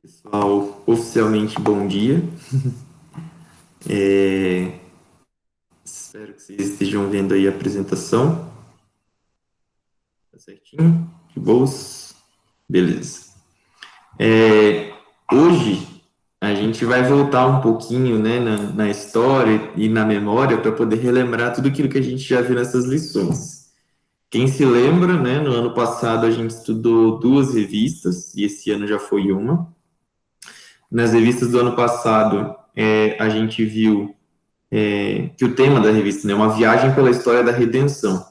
Pessoal, oficialmente bom dia. Espero que vocês estejam vendo aí a apresentação. Tá certinho? De boas? Beleza. Hoje a gente vai voltar um pouquinho, né, na história e na memória para poder relembrar tudo aquilo que a gente já viu nessas lições. Quem se lembra, né, no ano passado a gente estudou duas revistas e esse ano já foi uma. Nas revistas do ano passado, a gente viu que o tema da revista né, é uma viagem pela história da redenção.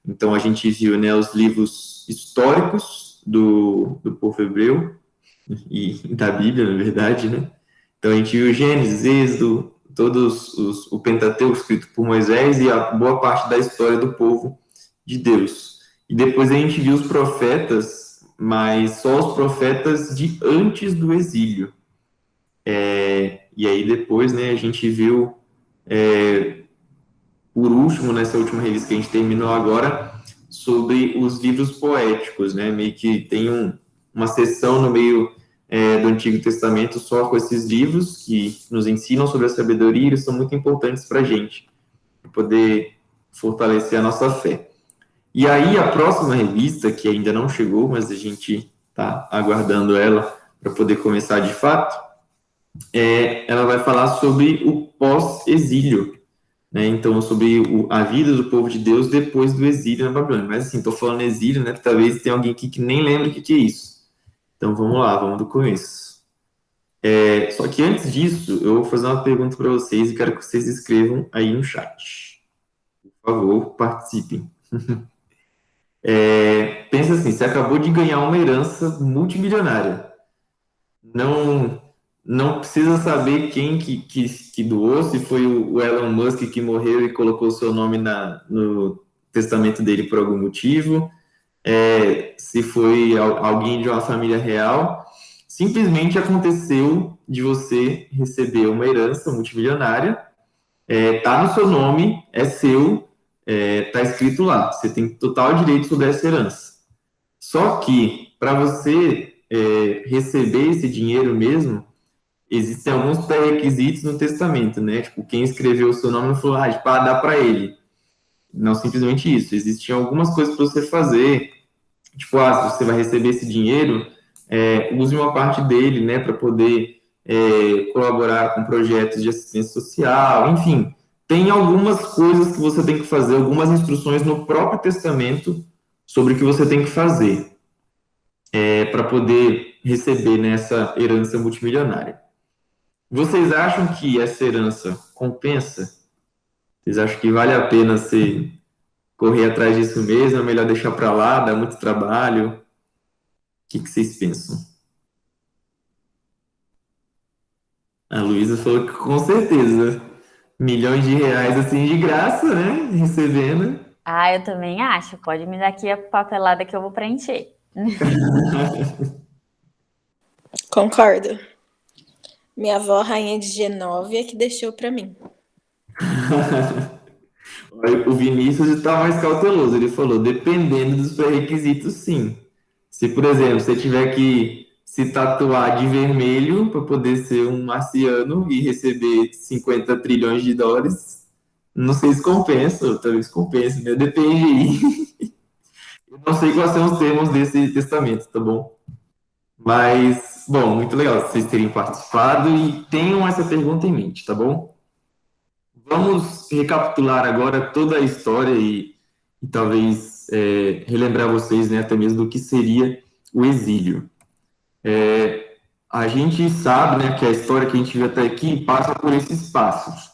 Então a gente viu né, os livros históricos do povo hebreu e da Bíblia, na verdade, né? Então a gente viu Gênesis, Êxodo, o Pentateuco escrito por Moisés e a boa parte da história do povo de Deus. E depois a gente viu os profetas, mas só os profetas de antes do exílio. E aí depois, né, a gente viu por último, nessa última revista que a gente terminou agora, sobre os livros poéticos, né? Meio que tem uma seção no meio do Antigo Testamento só com esses livros que nos ensinam sobre a sabedoria e eles são muito importantes para a gente, para poder fortalecer a nossa fé. E aí, a próxima revista, que ainda não chegou, mas a gente está aguardando ela para poder começar de fato, ela vai falar sobre o pós-exílio, né? Então, sobre a vida do povo de Deus depois do exílio na Babilônia. Mas, assim, estou falando exílio, né? Porque talvez tenha alguém aqui que nem lembre o que é isso. Então, vamos lá, vamos do começo. Só que antes disso, eu vou fazer uma pergunta para vocês e quero que vocês escrevam aí no chat. Por favor, participem. Pensa assim, você acabou de ganhar uma herança multimilionária. Não, não precisa saber quem que doou, se foi o Elon Musk que morreu e colocou seu nome no testamento dele por algum motivo, se foi alguém de uma família real. Simplesmente aconteceu de você receber uma herança multimilionária, tá no seu nome, é seu, tá escrito lá. Você tem total direito sobre essa herança. Só que, para você receber esse dinheiro mesmo, existem alguns pré-requisitos no testamento, né? Tipo, quem escreveu o seu nome não falou, tipo, dá para ele. Não simplesmente isso. Existiam algumas coisas para você fazer. Tipo, se você vai receber esse dinheiro, use uma parte dele, né, para poder colaborar com projetos de assistência social, enfim. Tem algumas coisas que você tem que fazer, algumas instruções no próprio testamento sobre o que você tem que fazer para poder receber nessa herança multimilionária. Vocês acham que essa herança compensa? Vocês acham que vale a pena você correr atrás disso mesmo? É melhor deixar para lá, dá muito trabalho? O que vocês pensam? A Luísa falou que com certeza. Milhões de reais assim de graça, né? Recebendo. Ah, eu também acho. Pode me dar aqui a papelada que eu vou preencher. Concordo. Minha avó, rainha de Genóvia, que deixou pra mim. O Vinícius está mais cauteloso. Ele falou, dependendo dos pré-requisitos, sim. Se, por exemplo, você tiver que se tatuar de vermelho para poder ser um marciano e receber 50 trilhões de dólares, não sei se compensa, ou talvez compense, né? Depende aí. Eu não sei quais são os termos desse testamento, tá bom? Mas, bom, muito legal vocês terem participado e tenham essa pergunta em mente, tá bom? Vamos recapitular agora toda a história e talvez relembrar vocês, né, até mesmo do que seria o exílio. A gente sabe, né, que a história que a gente viu até aqui passa por esses passos.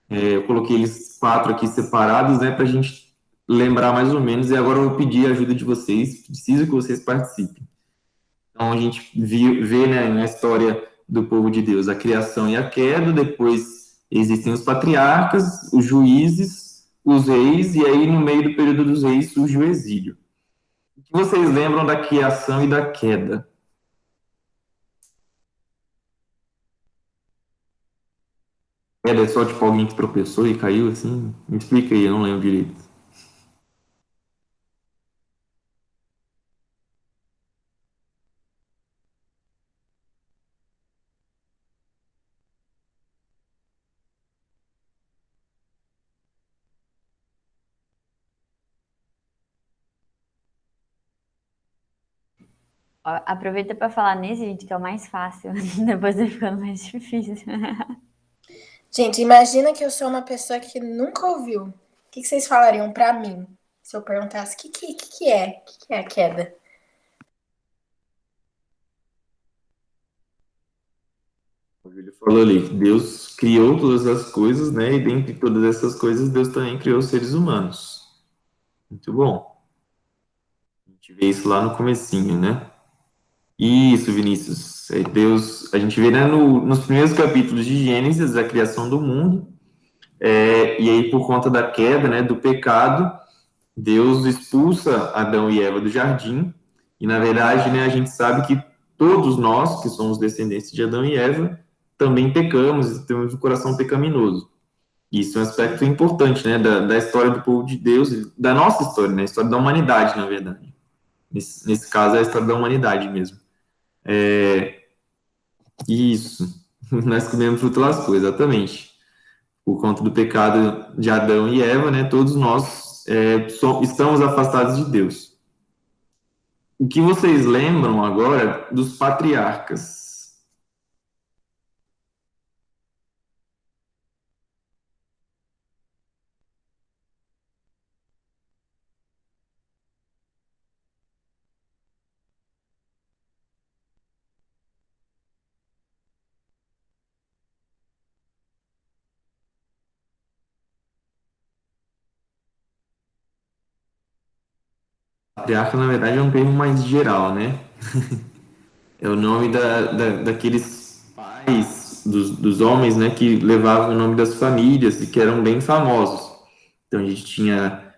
Eu coloquei eles quatro aqui separados, né, para a gente lembrar mais ou menos. E agora eu vou pedir a ajuda de vocês. Preciso que vocês participem. Então a gente vê né, na história do povo de Deus a criação e a queda, depois existem os patriarcas, os juízes, os reis, e aí no meio do período dos reis surge o exílio. O que vocês lembram da criação e da queda? Queda é só tipo alguém que tropeçou e caiu assim? Me explica aí, eu não lembro direito. Ó, aproveita para falar nesse, gente, que é o mais fácil. Depois vai ficando mais difícil. Gente, imagina que eu sou uma pessoa que nunca ouviu. O que vocês falariam pra mim se eu perguntasse o que é? O que é a queda? O Júlio falou ali que Deus criou todas as coisas, né? E dentre todas essas coisas, Deus também criou os seres humanos. Muito bom. A gente vê isso lá no comecinho, né? Isso, Vinícius. É Deus, a gente vê, né, nos primeiros capítulos de Gênesis, a criação do mundo, e aí por conta da queda, né, do pecado, Deus expulsa Adão e Eva do jardim, e na verdade, né, a gente sabe que todos nós, que somos descendentes de Adão e Eva, também pecamos e temos um coração pecaminoso. Isso é um aspecto importante, né, da história do povo de Deus, da nossa história, né, a história da humanidade, na verdade. Nesse caso, é a história da humanidade mesmo. Isso. Nós comemos fruto lascou, exatamente. Por conta do pecado de Adão e Eva, né, todos nós estamos afastados de Deus. O que vocês lembram agora dos patriarcas? Patriarca, na verdade, é um termo mais geral, né? É o nome daqueles pais, dos homens, né, que levavam o nome das famílias e que eram bem famosos. Então, a gente tinha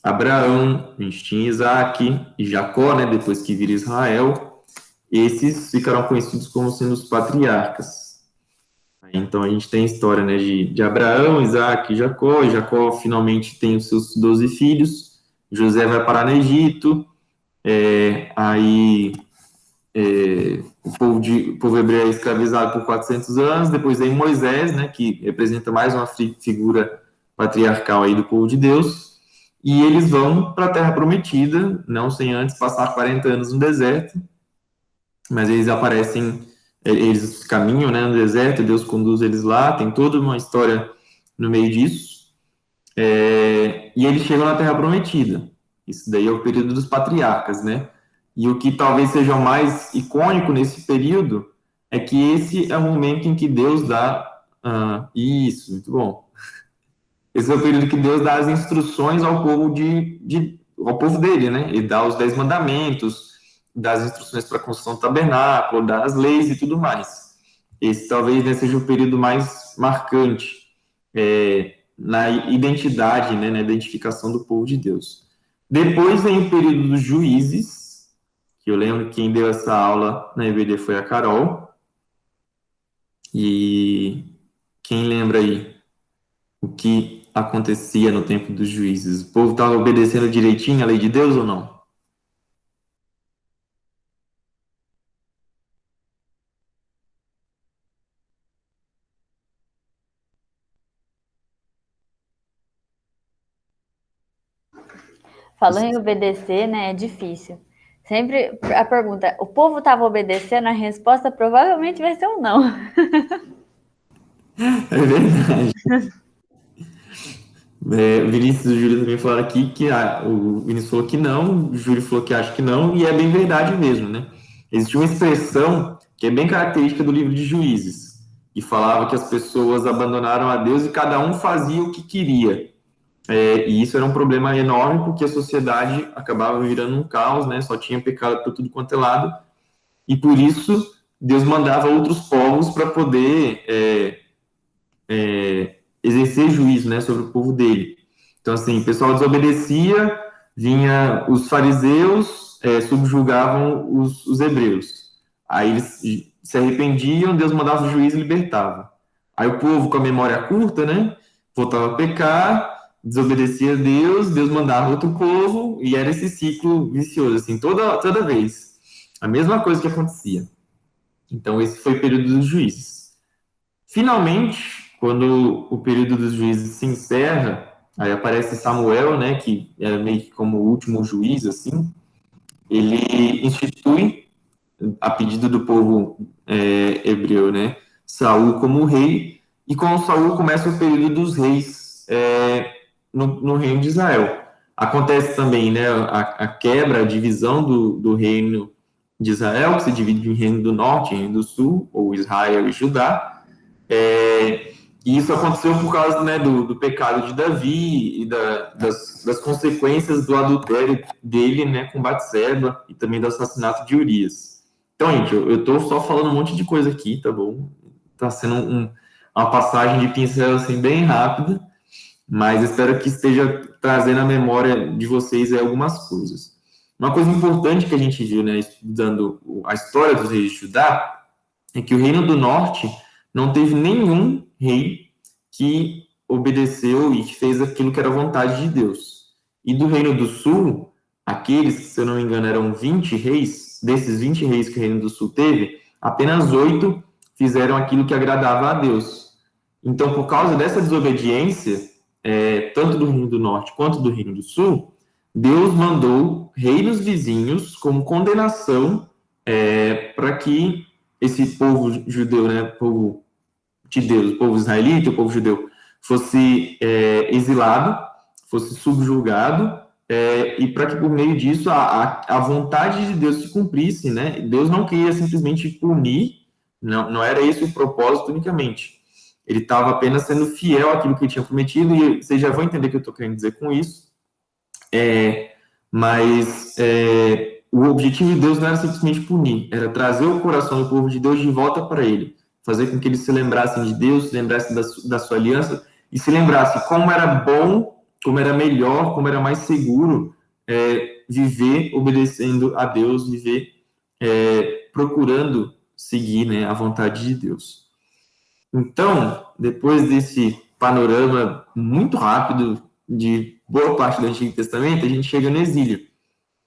Abraão, a gente tinha Isaac e Jacó, né, depois que vira Israel. Esses ficaram conhecidos como sendo os patriarcas. Então, a gente tem a história, né, de Abraão, Isaac e Jacó finalmente tem os seus 12 filhos. José vai parar no Egito. Aí o povo hebreu é escravizado por 400 anos, depois vem Moisés, né, que representa mais uma figura patriarcal aí do povo de Deus, e eles vão para a Terra Prometida, não sem antes passar 40 anos no deserto, mas eles aparecem, eles caminham, né, no deserto, Deus conduz eles lá, tem toda uma história no meio disso, e eles chegam na Terra Prometida. Isso daí é o período dos patriarcas, né? E o que talvez seja o mais icônico nesse período é que esse é o momento em que Deus dá. Isso, muito bom. Esse é o período que Deus dá as instruções ao povo ao povo dele, né? Ele dá os 10 mandamentos, dá as instruções para a construção do tabernáculo, dá as leis e tudo mais. Esse talvez, né, seja o período mais marcante na identidade, né, na identificação do povo de Deus. Depois vem o período dos juízes, que eu lembro que quem deu essa aula na EVD foi a Carol. E quem lembra aí o que acontecia no tempo dos juízes? O povo estava obedecendo direitinho a lei de Deus ou não? Falando em obedecer, né, é difícil. Sempre a pergunta, o povo estava obedecendo? A resposta provavelmente vai ser um não. É verdade. O Vinícius e o Júlio também falaram aqui que o Vinícius falou que não, o Júlio falou que acha que não, e é bem verdade mesmo, né? Existe uma expressão que é bem característica do livro de Juízes, que falava que as pessoas abandonaram a Deus e cada um fazia o que queria. E isso era um problema enorme porque a sociedade acabava virando um caos, né? Só tinha pecado por tudo quanto é lado, e por isso Deus mandava outros povos para poder exercer juízo, né, sobre o povo dele. Então, assim, o pessoal desobedecia, vinha os fariseus, subjugavam os hebreus. Aí eles se arrependiam, Deus mandava o juiz e libertava. Aí o povo, com a memória curta, né, voltava a pecar, desobedecia a Deus, Deus mandava outro povo, e era esse ciclo vicioso, assim, toda vez. A mesma coisa que acontecia. Então, esse foi o período dos juízes. Finalmente, quando o período dos juízes se encerra, aí aparece Samuel, né, que era meio que como o último juiz, assim, ele institui, a pedido do povo hebreu, né, Saul como rei, e com Saul começa o período dos reis no reino de Israel. Acontece também, né, a quebra, a divisão do reino de Israel, que se divide em reino do norte e reino do sul, ou Israel e Judá. E isso aconteceu por causa, né, do pecado de Davi e das consequências do adultério dele, né, com Batseba e também do assassinato de Urias. Então, gente, eu tô só falando um monte de coisa aqui, tá bom? Tá sendo uma passagem de pincel assim bem rápida, mas espero que esteja trazendo à memória de vocês algumas coisas. Uma coisa importante que a gente viu, né, estudando a história dos reis de Judá, é que o reino do norte não teve nenhum rei que obedeceu e que fez aquilo que era a vontade de Deus. E do reino do sul, aqueles que, se eu não me engano, eram 20 reis, desses 20 reis que o reino do sul teve, apenas 8 fizeram aquilo que agradava a Deus. Então, por causa dessa desobediência, tanto do reino do norte quanto do reino do sul, Deus mandou reinos vizinhos como condenação para que esse povo judeu, né, povo de Deus, o povo israelita, o povo judeu, fosse exilado, fosse subjugado, e para que por meio disso a vontade de Deus se cumprisse, né? Deus não queria simplesmente punir, não era esse o propósito unicamente. Ele estava apenas sendo fiel àquilo que ele tinha prometido, e vocês já vão entender o que eu estou querendo dizer com isso. Mas o objetivo de Deus não era simplesmente punir, era trazer o coração do povo de Deus de volta para ele, fazer com que eles se lembrassem de Deus, se lembrassem da sua aliança e se lembrassem como era bom, como era melhor, como era mais seguro viver obedecendo a Deus, viver procurando seguir, né, a vontade de Deus. Então, depois desse panorama muito rápido de boa parte do Antigo Testamento, a gente chega no exílio.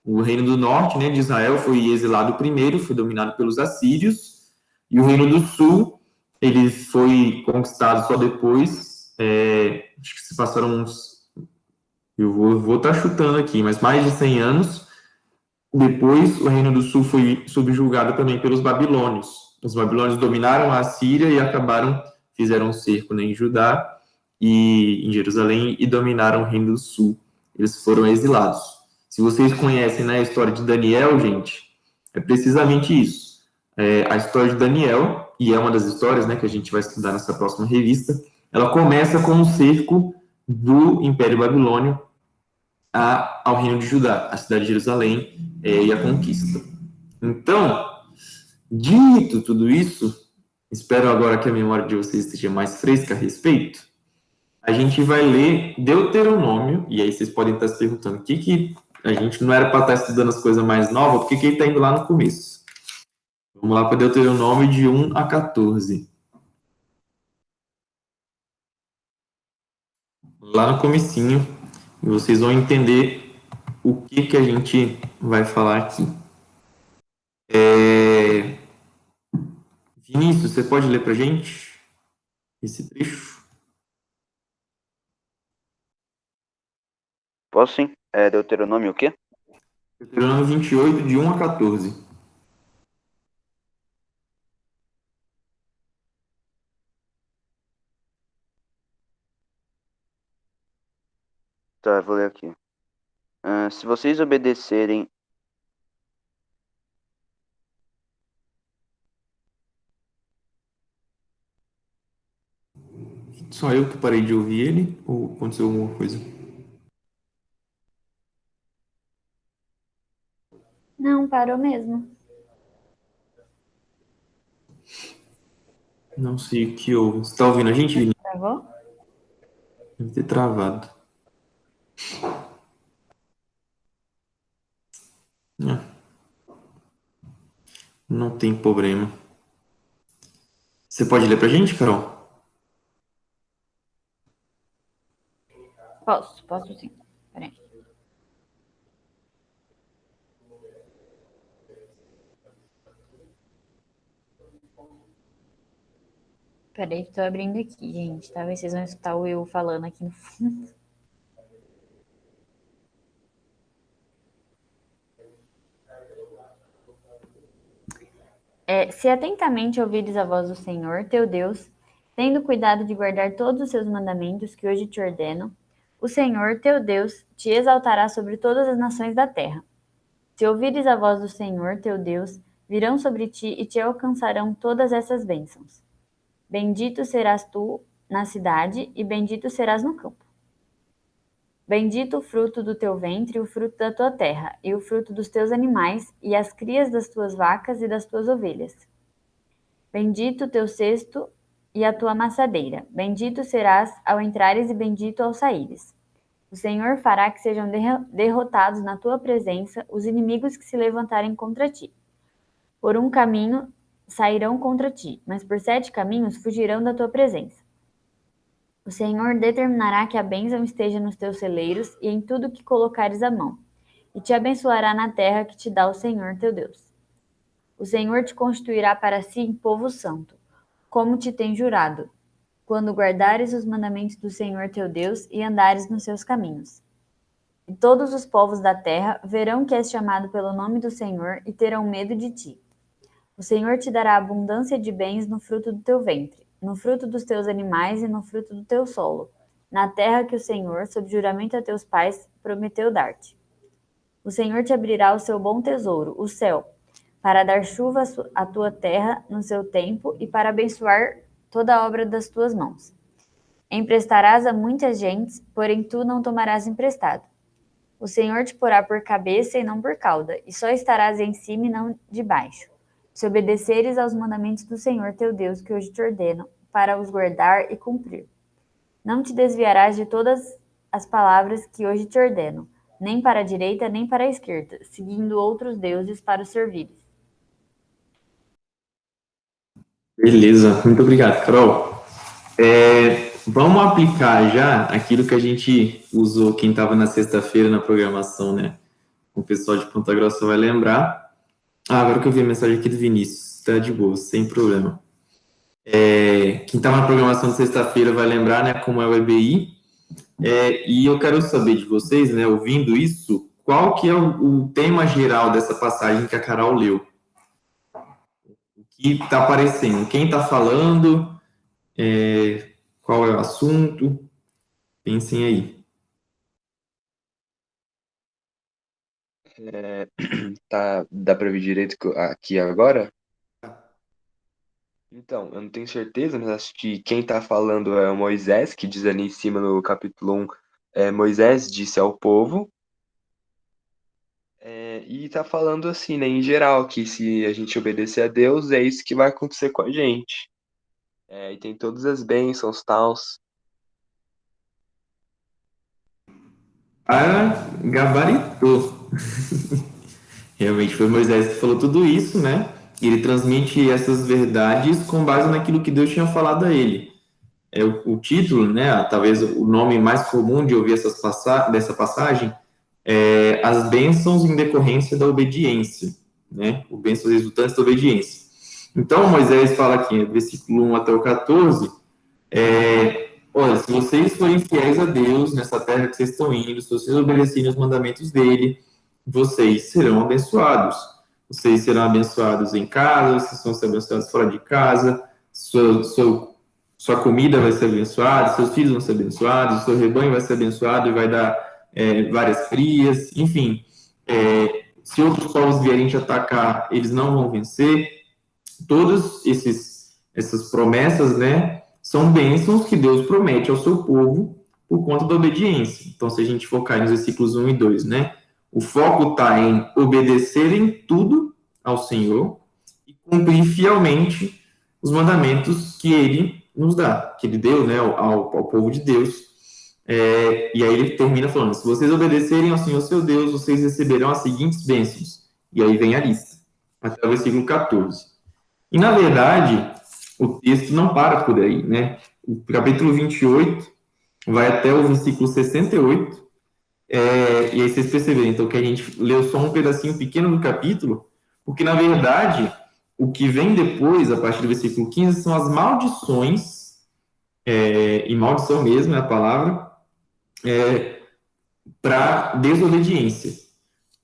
O reino do norte, né, de Israel, foi exilado primeiro, foi dominado pelos assírios, e o reino do sul, ele foi conquistado só depois, acho que se passaram uns, eu vou estar chutando aqui, mas mais de 100 anos. Depois, o reino do sul foi subjugado também pelos babilônios. Os babilônios dominaram a Síria e fizeram um cerco, né, em Judá e em Jerusalém e dominaram o reino do sul. Eles foram exilados. Se vocês conhecem, né, a história de Daniel, gente, é precisamente isso. A história de Daniel, e é uma das histórias, né, que a gente vai estudar nessa próxima revista, ela começa com o cerco do Império Babilônio ao reino de Judá, a cidade de Jerusalém e a conquista. Então, dito tudo isso, espero agora que a memória de vocês esteja mais fresca a respeito. A gente vai ler Deuteronômio, e aí vocês podem estar se perguntando o que a gente não era para estar estudando as coisas mais novas, por que ele está indo lá no começo? Vamos lá para Deuteronômio de 1 a 14. Lá no comecinho, e vocês vão entender o que a gente vai falar aqui. Vinícius, você pode ler para a gente esse trecho? Posso sim. Deuteronômio o quê? Deuteronômio 28, de 1 a 14. Tá, eu vou ler aqui. Se vocês obedecerem. Só eu que parei de ouvir ele ou aconteceu alguma coisa? Não, parou mesmo. Não sei o que houve. Você está ouvindo a gente, Vinícius? Travou? Deve ter travado. Não tem problema. Você pode ler para a gente, Carol? Posso sim. Peraí. Peraí, tô abrindo aqui, gente. Talvez vocês vão escutar o eu falando aqui no fundo. Se atentamente ouvires a voz do Senhor, teu Deus, tendo cuidado de guardar todos os seus mandamentos que hoje te ordeno, o Senhor, teu Deus, te exaltará sobre todas as nações da terra. Se ouvires a voz do Senhor, teu Deus, virão sobre ti e te alcançarão todas essas bênçãos. Bendito serás tu na cidade e bendito serás no campo. Bendito o fruto do teu ventre e o fruto da tua terra, e o fruto dos teus animais, e as crias das tuas vacas e das tuas ovelhas. Bendito o teu cesto e a tua amassadeira. Bendito serás ao entrares e bendito ao saíres. O Senhor fará que sejam derrotados na tua presença os inimigos que se levantarem contra ti. Por um caminho sairão contra ti, mas por 7 caminhos fugirão da tua presença. O Senhor determinará que a bênção esteja nos teus celeiros e em tudo que colocares a mão, e te abençoará na terra que te dá o Senhor teu Deus. O Senhor te constituirá para si em povo santo, como te tem jurado, quando guardares os mandamentos do Senhor teu Deus e andares nos seus caminhos. E todos os povos da terra verão que és chamado pelo nome do Senhor e terão medo de ti. O Senhor te dará abundância de bens no fruto do teu ventre, no fruto dos teus animais e no fruto do teu solo, na terra que o Senhor, sob juramento a teus pais, prometeu dar-te. O Senhor te abrirá o seu bom tesouro, o céu, para dar chuva à tua terra no seu tempo e para abençoar toda a obra das tuas mãos. Emprestarás a muitas gentes, porém tu não tomarás emprestado. O Senhor te porá por cabeça e não por cauda, e só estarás em cima e não debaixo. Se obedeceres aos mandamentos do Senhor teu Deus, que hoje te ordeno, para os guardar e cumprir. Não te desviarás de todas as palavras que hoje te ordeno, nem para a direita, nem para a esquerda, seguindo outros deuses para os servires. Beleza, muito obrigado, Carol. Vamos aplicar já aquilo que a gente usou, quem estava na sexta-feira na programação, né? O pessoal de Ponta Grossa vai lembrar. Agora que eu vi a mensagem aqui do Vinícius, tá de boa, sem problema. Quem estava na programação de sexta-feira vai lembrar, né, como é o EBI. E eu quero saber de vocês, né, ouvindo isso, qual que é o tema geral dessa passagem que a Carol leu? O que está aparecendo? Quem está falando? Qual é o assunto? Pensem aí. Dá para ver direito aqui agora? Então, eu não tenho certeza, mas acho que quem está falando é o Moisés, que diz ali em cima no capítulo 1, Moisés disse ao povo, e está falando assim, né, em geral, que se a gente obedecer a Deus, é isso que vai acontecer com a gente. E tem todas as bênçãos, tals. Gabaritou. Realmente foi Moisés que falou tudo isso, né? E ele transmite essas verdades com base naquilo que Deus tinha falado a ele. O título, né? Talvez o nome mais comum de ouvir dessa passagem é As Bênçãos em Decorrência da Obediência, né? As bênçãos resultantes da obediência. Então, Moisés fala aqui, versículo 1 até o 14, olha, se vocês forem fiéis a Deus nessa terra que vocês estão indo, se vocês obedecerem os mandamentos dele, vocês serão abençoados. Vocês serão abençoados em casa, vocês vão ser abençoados fora de casa, sua comida vai ser abençoada, seus filhos vão ser abençoados, seu rebanho vai ser abençoado e vai dar várias crias, enfim. Se outros povos vierem te atacar, eles não vão vencer. Todas essas promessas, né, são bênçãos que Deus promete ao seu povo por conta da obediência. Então, se a gente focar nos versículos 1 e 2, né, o foco está em obedecer em tudo ao Senhor e cumprir fielmente os mandamentos que ele nos dá, que ele deu, né, ao povo de Deus. E aí ele termina falando, se vocês obedecerem ao Senhor seu Deus, vocês receberão as seguintes bênçãos. E aí vem a lista, até o versículo 14. E, na verdade, o texto não para por aí, né? O capítulo 28 vai até o versículo 68, e aí vocês perceberem, então, que a gente leu só um pedacinho pequeno do capítulo, porque, na verdade, o que vem depois, a partir do versículo 15, são as maldições, e maldição mesmo é a palavra, para desobediência.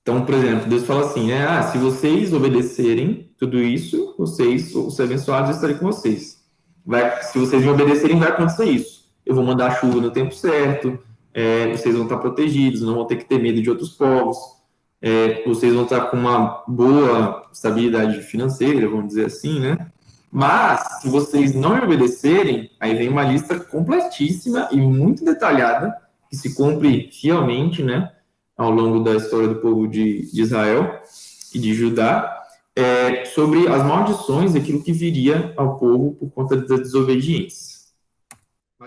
Então, por exemplo, Deus fala assim, né, se vocês obedecerem tudo isso, vocês vão ser abençoados e estarei com vocês. Se vocês me obedecerem, vai acontecer isso. Eu vou mandar chuva no tempo certo, vocês vão estar protegidos, não vão ter que ter medo de outros povos, vocês vão estar com uma boa estabilidade financeira, vamos dizer assim, né? Mas, se vocês não me obedecerem, aí vem uma lista completíssima e muito detalhada, que se cumpre fielmente, né, ao longo da história do povo de Israel e de Judá, sobre as maldições e aquilo que viria ao povo por conta da desobediência.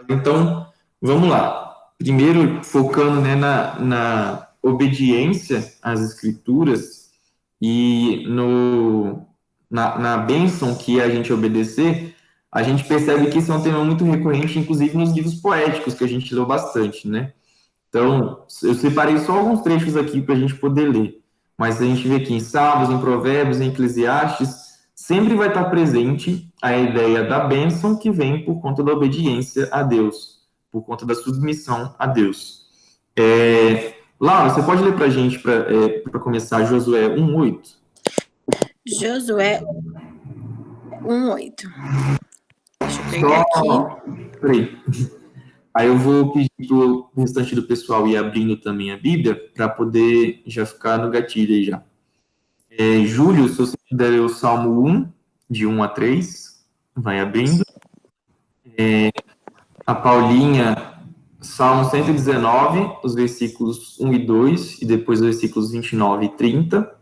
Então, vamos lá. Primeiro, focando, né, na obediência às Escrituras e na bênção que é a gente obedecer, a gente percebe que isso é um tema muito recorrente, inclusive nos livros poéticos, que a gente leu bastante, né? Então, eu separei só alguns trechos aqui para a gente poder ler. Mas a gente vê aqui em Salmos, em Provérbios, em Eclesiastes, sempre vai estar presente a ideia da bênção que vem por conta da obediência a Deus, por conta da submissão a Deus. Laura, você pode ler para a gente, para começar, Josué 1:8? Josué 1:8. Deixa eu pegar aqui. Peraí. Aí eu vou pedir para o restante do pessoal ir abrindo também a Bíblia, para poder já ficar no gatilho aí já. Júlio, se você puder ler o Salmo 1, de 1 a 3, vai abrindo. A Paulinha, Salmo 119, os versículos 1 e 2, e depois os versículos 29 e 30.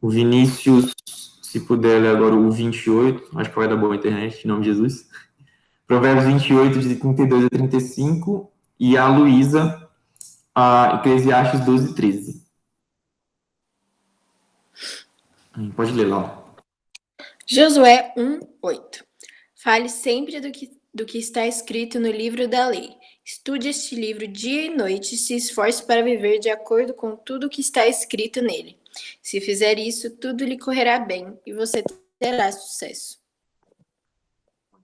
O Vinícius, se puder ler agora o 28, acho que vai dar boa internet, em nome de Jesus. Provérbios 28, de 32 a 35, e a Luísa, a Eclesiastes 12 e 13. Pode ler, Laura. Josué 1:8. Fale sempre do que está escrito no livro da lei. Estude este livro dia e noite e se esforce para viver de acordo com tudo que está escrito nele. Se fizer isso, tudo lhe correrá bem e você terá sucesso.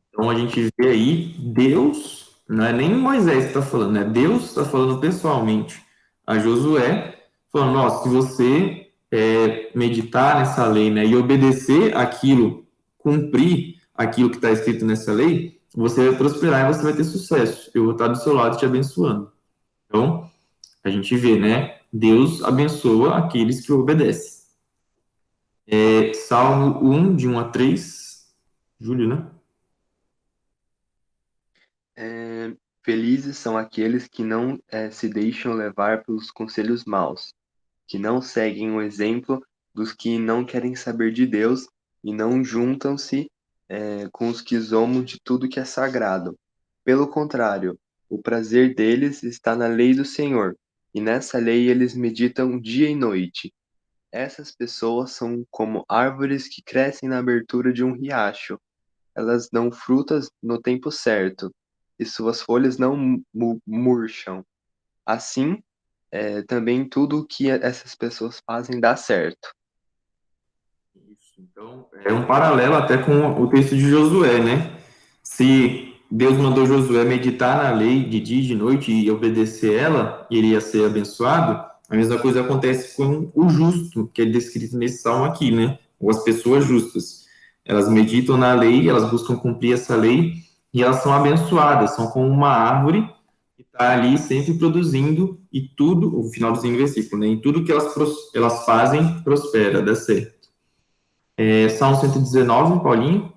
Então a gente vê aí Deus, não é nem Moisés que está falando, né? Deus está falando pessoalmente a Josué, falando, se você meditar nessa lei, né, e obedecer aquilo, cumprir aquilo que está escrito nessa lei, você vai prosperar e você vai ter sucesso. Eu vou estar do seu lado te abençoando. Então, a gente vê, né? Deus abençoa aqueles que obedecem. Salmo 1, de 1 a 3. Júlio, né? Felizes são aqueles que não se deixam levar pelos conselhos maus, que não seguem o exemplo dos que não querem saber de Deus e não juntam-se com os que zombam de tudo que é sagrado. Pelo contrário, o prazer deles está na lei do Senhor, e nessa lei eles meditam dia e noite. Essas pessoas são como árvores que crescem na abertura de um riacho. Elas dão frutas no tempo certo, e suas folhas não murcham. Assim, também tudo o que essas pessoas fazem dá certo. Isso. Então, é um paralelo até com o texto de Josué, né? Se Deus mandou Josué meditar na lei de dia e de noite e obedecer ela, iria ser abençoado. A mesma coisa acontece com o justo, que é descrito nesse salmo aqui, né? Ou as pessoas justas. Elas meditam na lei, elas buscam cumprir essa lei e elas são abençoadas, são como uma árvore que está ali sempre produzindo e tudo, o finalzinho do versículo, né? E tudo que elas fazem prospera, dá certo. Salmo 119, Paulinho.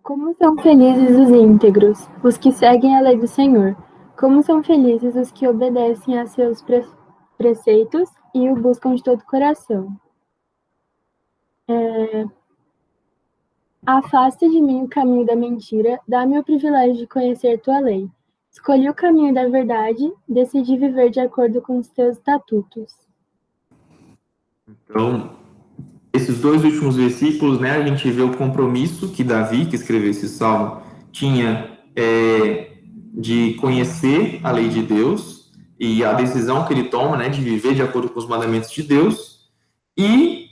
Como são felizes os íntegros, os que seguem a lei do Senhor. Como são felizes os que obedecem a seus preceitos e o buscam de todo o coração. Afasta de mim o caminho da mentira, dá-me o privilégio de conhecer tua lei. Escolhi o caminho da verdade, decidi viver de acordo com os teus estatutos. Então, esses dois últimos versículos, né, a gente vê o compromisso que Davi, que escreveu esse salmo, tinha de conhecer a lei de Deus e a decisão que ele toma, né, de viver de acordo com os mandamentos de Deus. E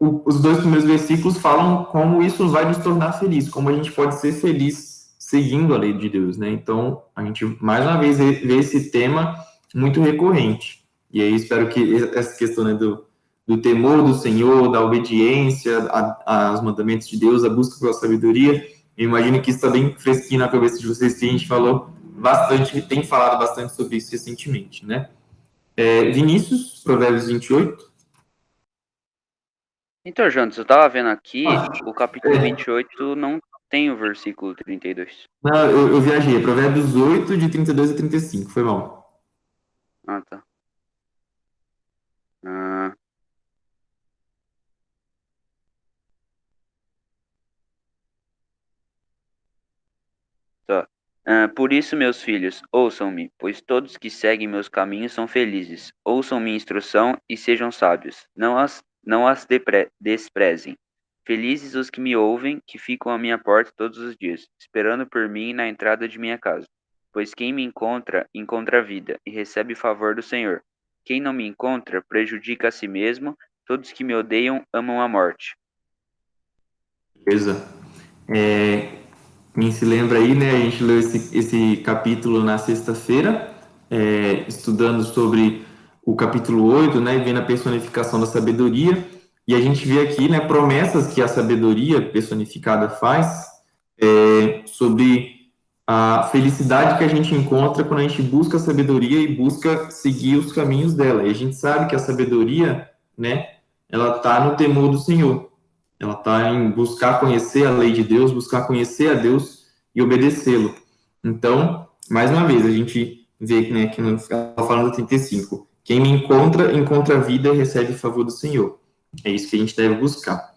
os dois primeiros versículos falam como isso vai nos tornar felizes, como a gente pode ser feliz seguindo a lei de Deus, né? Então, a gente, mais uma vez, vê esse tema muito recorrente. E aí, espero que essa questão, né, do temor do Senhor, da obediência aos mandamentos de Deus, a busca pela sabedoria. Eu imagino que isso está bem fresquinho na cabeça de vocês, que a gente falou bastante, tem falado bastante sobre isso recentemente, né? Vinícius, Provérbios 28. Então, Jantos, eu tava vendo aqui, o capítulo É. 28 não tem o versículo 32. Não, eu viajei, Provérbios 8, de 32 a 35, foi mal. Ah, tá. Ah, tá. Por isso, meus filhos, ouçam-me, pois todos que seguem meus caminhos são felizes. Ouçam minha instrução e sejam sábios. Não as desprezem. Felizes os que me ouvem, que ficam à minha porta todos os dias, esperando por mim na entrada de minha casa. Pois quem me encontra, encontra a vida e recebe favor do Senhor. Quem não me encontra, prejudica a si mesmo. Todos que me odeiam amam a morte. Beleza. Quem se lembra aí, né? A gente leu esse capítulo na sexta-feira, estudando sobre o capítulo 8, né? Vendo a personificação da sabedoria. E a gente vê aqui, né? Promessas que a sabedoria personificada faz sobre a felicidade que a gente encontra quando a gente busca a sabedoria e busca seguir os caminhos dela. E a gente sabe que a sabedoria, né? Ela está no temor do Senhor. Ela está em buscar conhecer a lei de Deus, buscar conhecer a Deus e obedecê-lo. Então, mais uma vez, a gente vê, né, que ela falando do 35. Quem me encontra, encontra a vida e recebe o favor do Senhor. É isso que a gente deve buscar.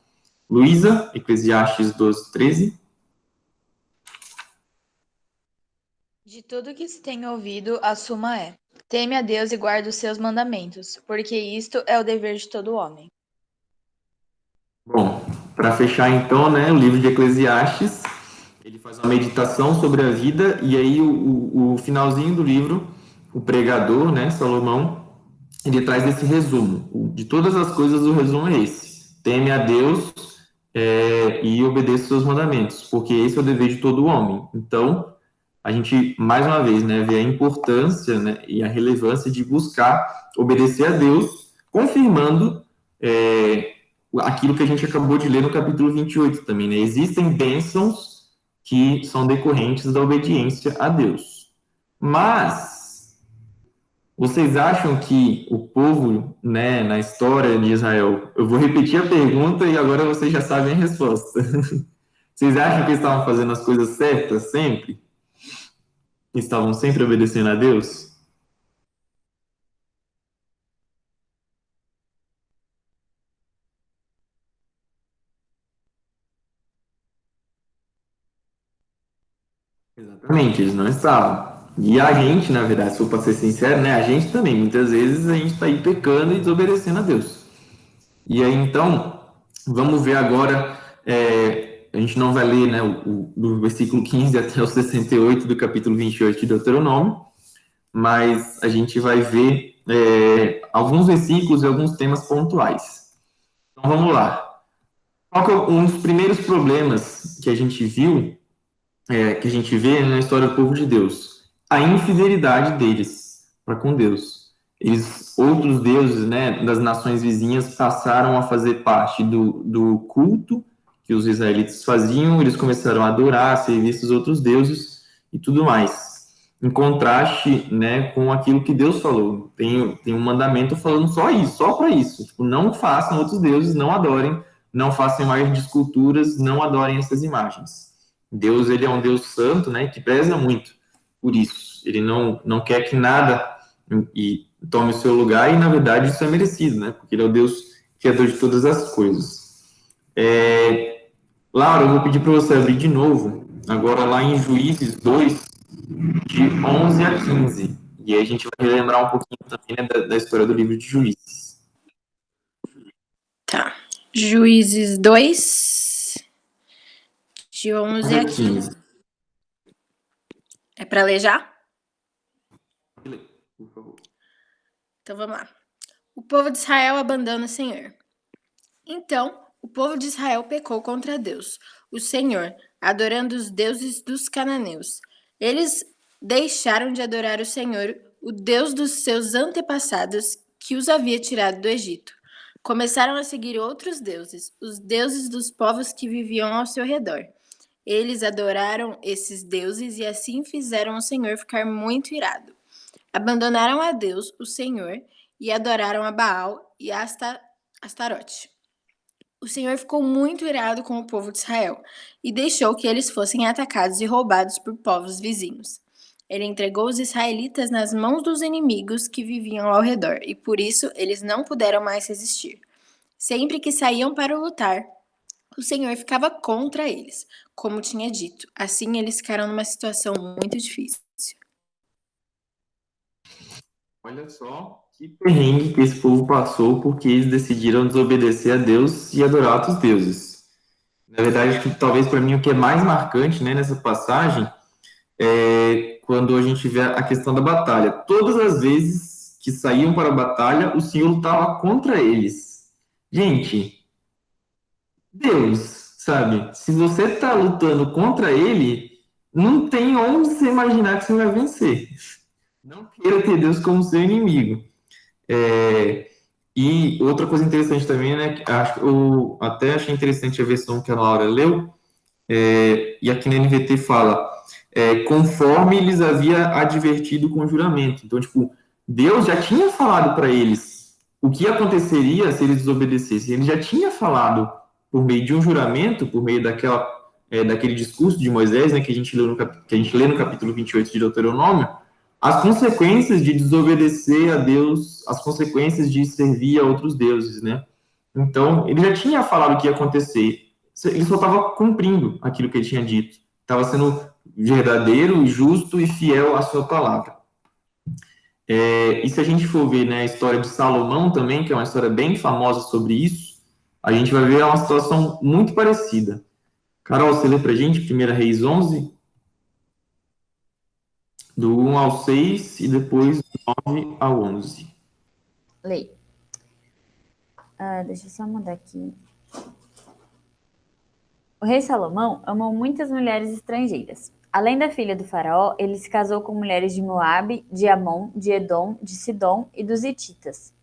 Luísa, Eclesiastes 12, 13. De tudo que se tem ouvido, a suma é: teme a Deus e guarda os seus mandamentos, porque isto é o dever de todo homem. Bom, para fechar então, né, o livro de Eclesiastes, ele faz uma meditação sobre a vida e aí o finalzinho do livro, o pregador, né, Salomão, ele traz esse resumo. De todas as coisas, o resumo é esse: teme a Deus e obedeça os seus mandamentos, porque esse é o dever de todo homem. Então, a gente, mais uma vez, né, vê a importância, né, e a relevância de buscar obedecer a Deus, confirmando aquilo que a gente acabou de ler no capítulo 28 também, né? Existem bênçãos que são decorrentes da obediência a Deus. Mas vocês acham que o povo, né, na história de Israel, eu vou repetir a pergunta e agora vocês já sabem a resposta. Vocês acham que eles estavam fazendo as coisas certas sempre? Estavam sempre obedecendo a Deus? Exatamente, eles não estavam. E a gente, na verdade, se for para ser sincero, né, a gente também, muitas vezes a gente está aí pecando e desobedecendo a Deus. E aí, então, vamos ver agora, a gente não vai ler, né, do versículo 15 até o 68 do capítulo 28 de Deuteronômio, mas a gente vai ver alguns versículos e alguns temas pontuais. Então, vamos lá. Qual que é um dos primeiros problemas que a gente viu, que a gente vê na história do povo de Deus? A infidelidade deles para com Deus. Outros deuses, né, das nações vizinhas passaram a fazer parte do culto que os israelitas faziam, eles começaram a adorar, a servir esses outros deuses e tudo mais. Em contraste, né, com aquilo que Deus falou. Tem um mandamento falando só isso, só para isso. Tipo, não façam outros deuses, não adorem, não façam imagens de esculturas, não adorem essas imagens. Deus, ele é um Deus santo, né, que preza muito por isso. Ele não quer que nada tome o seu lugar, e na verdade isso é merecido, né, porque ele é o Deus criador de todas as coisas. Laura, eu vou pedir para você abrir de novo, agora lá em Juízes 2, de 11 a 15, e aí a gente vai relembrar um pouquinho também, né, da história do livro de Juízes. Tá. Juízes 2, de 11 a 15. É para ler já? Por favor. Então vamos lá. O povo de Israel abandona o Senhor. Então, o povo de Israel pecou contra Deus, o Senhor, adorando os deuses dos cananeus. Eles deixaram de adorar o Senhor, o Deus dos seus antepassados, que os havia tirado do Egito. Começaram a seguir outros deuses, os deuses dos povos que viviam ao seu redor. Eles adoraram esses deuses e assim fizeram o Senhor ficar muito irado. Abandonaram a Deus, o Senhor, e adoraram a Baal e a Astarote. O Senhor ficou muito irado com o povo de Israel e deixou que eles fossem atacados e roubados por povos vizinhos. Ele entregou os israelitas nas mãos dos inimigos que viviam ao redor e por isso eles não puderam mais resistir. Sempre que saíam para lutar, o Senhor ficava contra eles, como tinha dito. Assim eles ficaram numa situação muito difícil. Olha só que perrengue que esse povo passou porque eles decidiram desobedecer a Deus e adorar outros deuses. Na verdade, acho que talvez para mim o que é mais marcante, né, nessa passagem é quando a gente vê a questão da batalha. Todas as vezes que saíam para a batalha, o Senhor lutava contra eles. Gente, Deus, sabe? Se você está lutando contra ele, não tem onde você imaginar que você vai vencer. Não queira ter Deus como seu inimigo. E outra coisa interessante também, né? Eu até achei interessante a versão que a Laura leu, e aqui na NVT fala, conforme lhes havia advertido com juramento. Então, tipo, Deus já tinha falado para eles o que aconteceria se eles desobedecessem. Ele já tinha falado por meio de um juramento, por meio daquele discurso de Moisés, né, que a gente lê no capítulo 28 de Deuteronômio, as consequências de desobedecer a Deus, as consequências de servir a outros deuses, né? Então, ele já tinha falado o que ia acontecer. Ele só estava cumprindo aquilo que ele tinha dito. Estava sendo verdadeiro, justo e fiel à sua palavra. E se a gente for ver, né, a história de Salomão também, que é uma história bem famosa sobre isso, a gente vai ver uma situação muito parecida. Carol, você lê pra gente 1 Reis 11? Do 1 ao 6 e depois do 9 ao 11. Leio. Deixa eu só mudar aqui. O rei Salomão amou muitas mulheres estrangeiras. Além da filha do faraó, ele se casou com mulheres de Moabe, de Amon, de Edom, de Sidom e dos Hititas.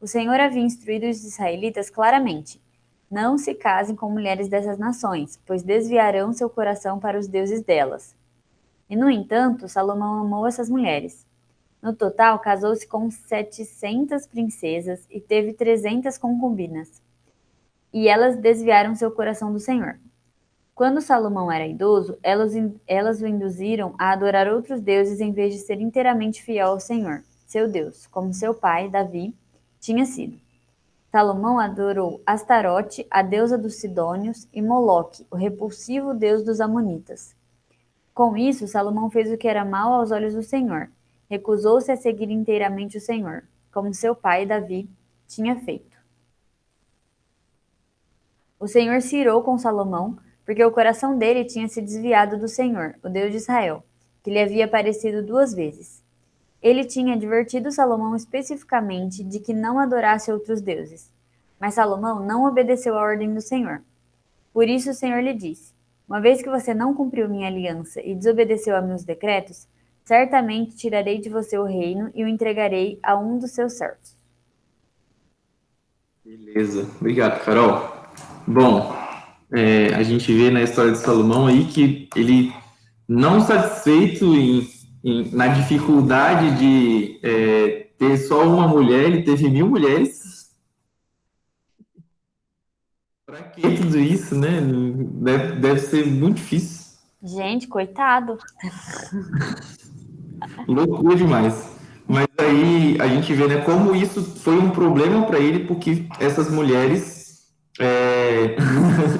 O Senhor havia instruído os israelitas claramente: não se casem com mulheres dessas nações, pois desviarão seu coração para os deuses delas. E, no entanto, Salomão amou essas mulheres. No total, casou-se com 700 princesas e teve 300 concubinas. E elas desviaram seu coração do Senhor. Quando Salomão era idoso, elas o induziram a adorar outros deuses em vez de ser inteiramente fiel ao Senhor, seu Deus, como seu pai, Davi, tinha sido. Salomão adorou Astarote, a deusa dos Sidônios, e Moloque, o repulsivo deus dos Amonitas. Com isso, Salomão fez o que era mal aos olhos do Senhor. Recusou-se a seguir inteiramente o Senhor, como seu pai, Davi, tinha feito. O Senhor se irou com Salomão, porque o coração dele tinha se desviado do Senhor, o Deus de Israel, que lhe havia aparecido 2 vezes. Ele tinha advertido Salomão especificamente de que não adorasse outros deuses. Mas Salomão não obedeceu à ordem do Senhor. Por isso o Senhor lhe disse: uma vez que você não cumpriu minha aliança e desobedeceu a meus decretos, certamente tirarei de você o reino e o entregarei a um dos seus servos. Beleza. Obrigado, Carol. Bom, a gente vê na história de Salomão aí que ele, não satisfeito na dificuldade de ter só uma mulher, ele teve 1000 mulheres. Pra que tudo isso, né? Deve ser muito difícil. Gente, coitado. Loucura demais. Mas aí a gente vê, né, como isso foi um problema para ele, porque essas mulheres.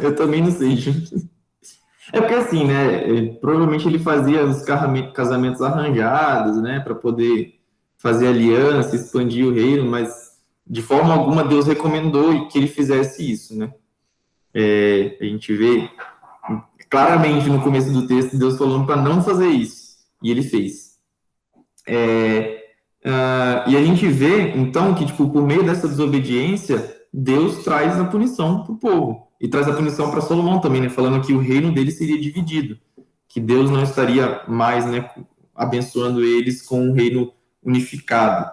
Eu também não sei, gente. É porque assim, né? Provavelmente ele fazia os casamentos arranjados, né? Para poder fazer aliança, expandir o reino, mas de forma alguma Deus recomendou que ele fizesse isso, né? A gente vê claramente no começo do texto Deus falando para não fazer isso, e ele fez. E a gente vê, então, que tipo, por meio dessa desobediência, Deus traz a punição para o povo. E traz a punição para Salomão também, né? Falando que o reino dele seria dividido. Que Deus não estaria mais, né, abençoando eles com um reino unificado.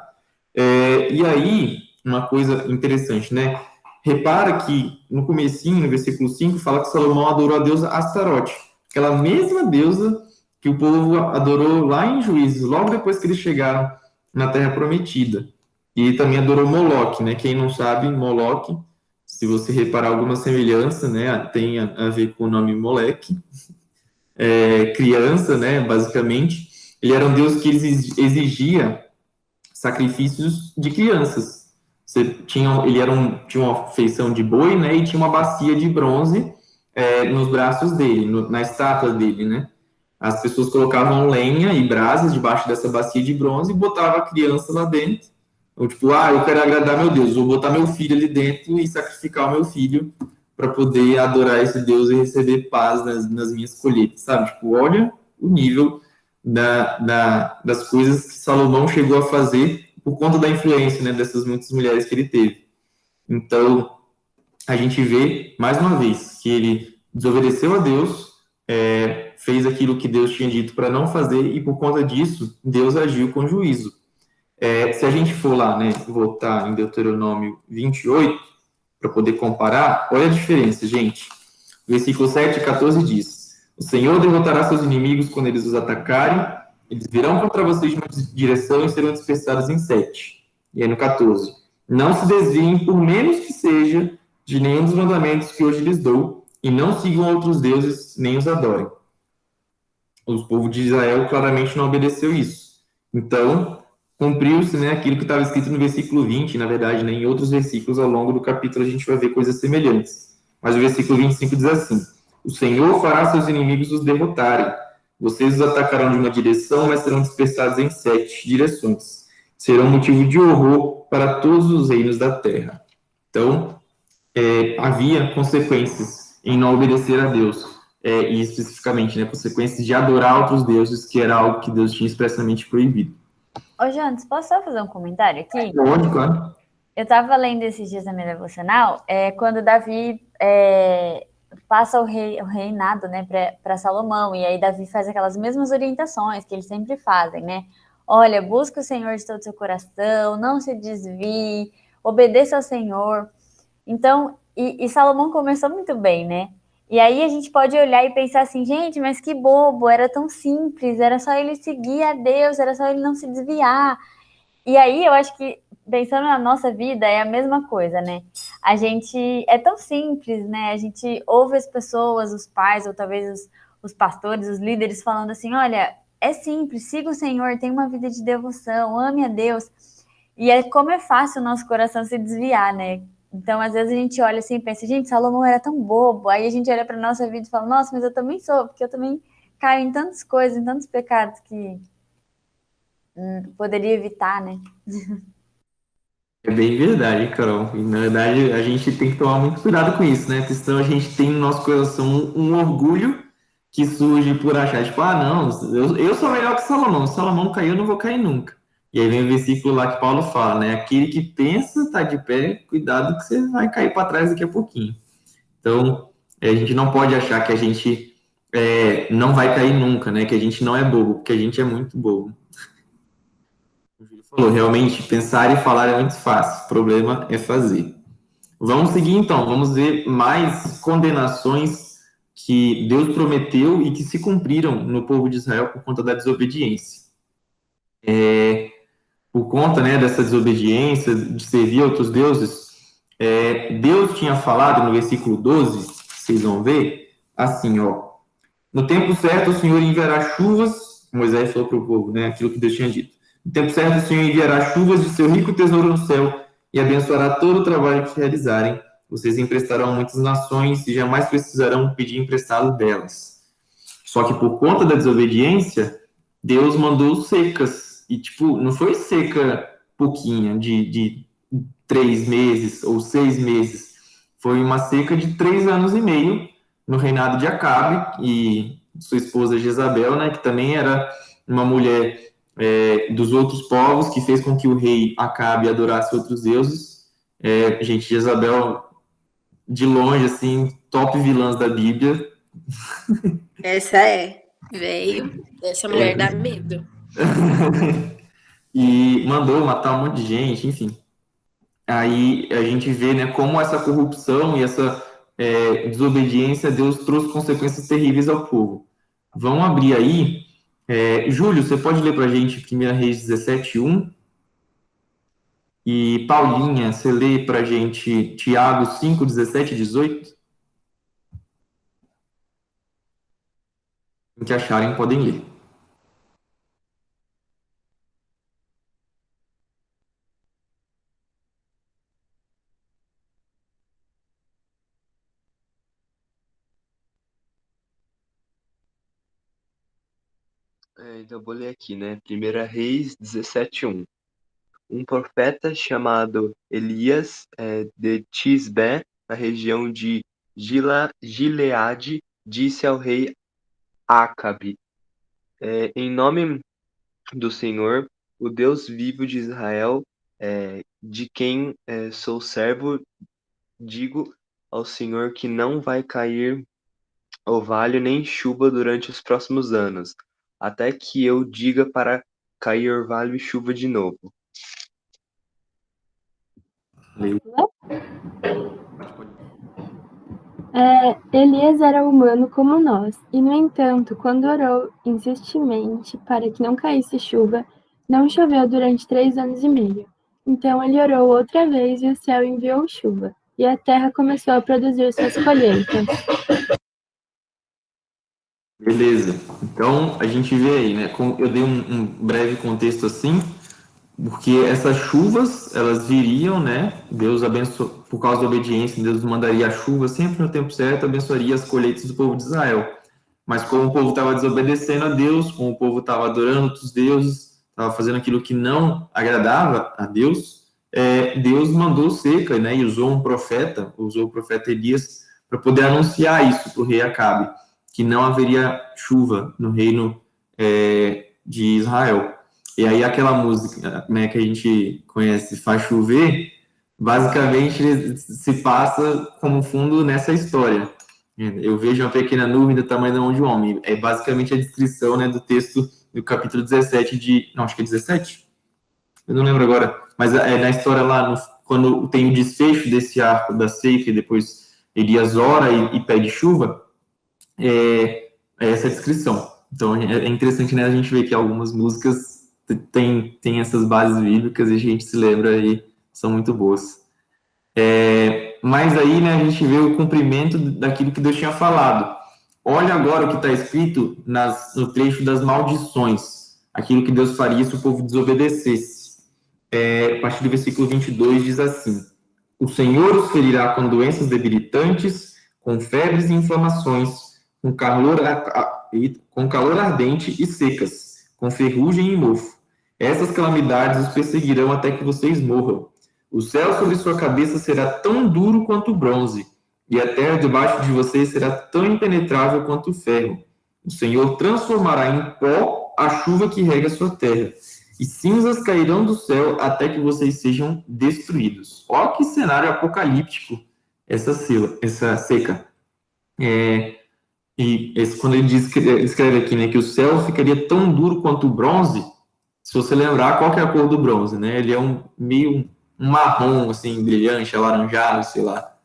E aí, uma coisa interessante, né? Repara que no comecinho, no versículo 5, fala que Salomão adorou a deusa Astarote, aquela mesma deusa que o povo adorou lá em Juízes, logo depois que eles chegaram na Terra Prometida. E também adorou Moloque, né? Quem não sabe, Moloque, se você reparar alguma semelhança, né? Tem a ver com o nome Moleque, criança, né? Basicamente. Ele era um deus que exigia sacrifícios de crianças. Tinha uma feição de boi, né? E tinha uma bacia de bronze nos braços dele, na estátua dele, né? As pessoas colocavam lenha e brasas debaixo dessa bacia de bronze e botavam a criança lá dentro. Ou tipo, eu quero agradar meu Deus, vou botar meu filho ali dentro e sacrificar o meu filho para poder adorar esse Deus e receber paz nas minhas colheitas, sabe? Tipo, olha o nível das coisas que Salomão chegou a fazer por conta da influência, né, dessas muitas mulheres que ele teve. Então, a gente vê, mais uma vez, que ele desobedeceu a Deus, fez aquilo que Deus tinha dito para não fazer, e por conta disso, Deus agiu com juízo. Se a gente for lá, né, voltar em Deuteronômio 28, para poder comparar, olha a diferença, gente. Versículo 7 e 14 diz: O Senhor derrotará seus inimigos quando eles os atacarem, eles virão contra vocês de uma direção e serão dispersados em 7. E aí no 14: Não se desviem, por menos que seja, de nenhum dos mandamentos que hoje lhes dou, e não sigam outros deuses, nem os adorem. O povo de Israel claramente não obedeceu isso. Então, cumpriu-se, né, aquilo que estava escrito no versículo 20, na verdade, né, em outros versículos ao longo do capítulo a gente vai ver coisas semelhantes. Mas o versículo 25 diz assim: O Senhor fará seus inimigos os derrotarem. Vocês os atacarão de uma direção, mas serão dispersados em 7 direções. Serão motivo de horror para todos os reinos da terra. Então, havia consequências em não obedecer a Deus. E especificamente, né, consequências de adorar outros deuses, que era algo que Deus tinha expressamente proibido. Ô, Jantes, posso só fazer um comentário aqui? Pode, claro. Eu estava lendo esses dias na minha devocional, quando Davi passa o reinado, né, para Salomão, e aí Davi faz aquelas mesmas orientações que eles sempre fazem, né? Olha, busca o Senhor de todo o seu coração, não se desvie, obedeça ao Senhor. Então, e Salomão começou muito bem, né? E aí a gente pode olhar e pensar assim, gente, mas que bobo, era tão simples, era só ele seguir a Deus, era só ele não se desviar. E aí eu acho que, pensando na nossa vida, é a mesma coisa, né? A gente é tão simples, né? A gente ouve as pessoas, os pais, ou talvez os pastores, os líderes falando assim, olha, é simples, siga o Senhor, tenha uma vida de devoção, ame a Deus. E como é fácil o nosso coração se desviar, né? Então, às vezes a gente olha assim e pensa, gente, Salomão era tão bobo. Aí a gente olha para a nossa vida e fala, nossa, mas eu também sou, porque eu também caio em tantas coisas, em tantos pecados que poderia evitar, né? É bem verdade, Carol. E, na verdade, a gente tem que tomar muito cuidado com isso, né? Porque senão a gente tem no nosso coração um orgulho que surge por achar, tipo, não, eu sou melhor que Salomão. Se Salomão caiu, eu não vou cair nunca. E aí vem o versículo lá que Paulo fala, né? Aquele que pensa tá de pé, cuidado que você vai cair para trás daqui a pouquinho. Então, a gente não pode achar que a gente não vai cair nunca, né? Que a gente não é bobo, porque a gente é muito bobo. O Júlio falou, realmente, pensar e falar é muito fácil, o problema é fazer. Vamos seguir então, vamos ver mais condenações que Deus prometeu e que se cumpriram no povo de Israel por conta da desobediência. Por conta, né, dessa desobediência, de servir a outros deuses, Deus tinha falado no versículo 12, vocês vão ver, assim, no tempo certo o Senhor enviará chuvas, Moisés falou para o povo, né, aquilo que Deus tinha dito. No tempo certo o Senhor enviará chuvas de seu rico tesouro no céu e abençoará todo o trabalho que realizarem. Vocês emprestarão a muitas nações e jamais precisarão pedir emprestado delas. Só que por conta da desobediência, Deus mandou secas. E, tipo, não foi seca pouquinha, de 3 meses ou 6 meses. Foi uma seca de 3 anos e meio no reinado de Acabe e sua esposa Jezabel, né, que também era uma mulher dos outros povos, que fez com que o rei Acabe adorasse outros deuses. Gente, Jezabel, de longe, assim, top vilãs da Bíblia. Essa veio. Essa mulher dá medo. E mandou matar um monte de gente, enfim. aí a gente vê, né, como essa corrupção e essa desobediência a Deus trouxe consequências terríveis ao povo. Vamos abrir aí. Júlio, você pode ler para a gente 1 Reis 17:1? E Paulinha, você lê para a gente Tiago 5, 17 e 18? O que acharem, podem ler. Então eu vou ler aqui, né? 1 Reis 17:1. Um profeta chamado Elias de Tisbé, na região de Gileade, disse ao rei Acabe, em nome do Senhor, o Deus vivo de Israel, de quem sou servo, digo ao Senhor que não vai cair orvalho nem chuva durante os próximos anos, até que eu diga para cair orvalho e chuva de novo. Elias era humano como nós, e no entanto, quando orou insistentemente para que não caísse chuva, não choveu durante 3 anos e meio. Então ele orou outra vez e o céu enviou chuva, e a terra começou a produzir suas colheitas. Beleza. Então, a gente vê aí, né? Eu dei um breve contexto assim, porque essas chuvas, elas viriam, né? Deus abençoa, por causa da obediência, Deus mandaria a chuva sempre no tempo certo, abençoaria as colheitas do povo de Israel. Mas como o povo estava desobedecendo a Deus, como o povo estava adorando outros deuses, estava fazendo aquilo que não agradava a Deus, Deus mandou seca, né? E usou o profeta Elias para poder anunciar isso para o rei Acabe, que não haveria chuva no reino de Israel. E aí aquela música, né, que a gente conhece, Faz Chover, basicamente se passa como fundo nessa história. Eu vejo uma pequena nuvem do tamanho da mão de um homem. É basicamente a descrição, né, do texto do capítulo 17 de... Não, acho que é 17? Eu não lembro agora. Mas na história lá, quando tem o desfecho desse arco da seca e depois Elias ora e pede chuva, é essa descrição. Então é interessante, né, a gente ver que algumas músicas têm essas bases bíblicas e a gente se lembra e são muito boas. Mas aí, né, a gente vê o cumprimento daquilo que Deus tinha falado. Olha agora o que está escrito no trecho das maldições, aquilo que Deus faria se o povo desobedecesse. A partir do versículo 22 diz assim: o Senhor os ferirá com doenças debilitantes, com febres e inflamações, com calor ardente e secas, com ferrugem e mofo. Essas calamidades os perseguirão até que vocês morram. O céu sobre sua cabeça será tão duro quanto o bronze, e a terra debaixo de vocês será tão impenetrável quanto o ferro. O Senhor transformará em pó a chuva que rega sua terra, e cinzas cairão do céu até que vocês sejam destruídos. Olha que cenário apocalíptico essa seca. Quando ele escreve aqui, né, que o céu ficaria tão duro quanto o bronze, se você lembrar, qual que é a cor do bronze, né? Ele é meio um marrom, assim, brilhante, alaranjado, sei lá.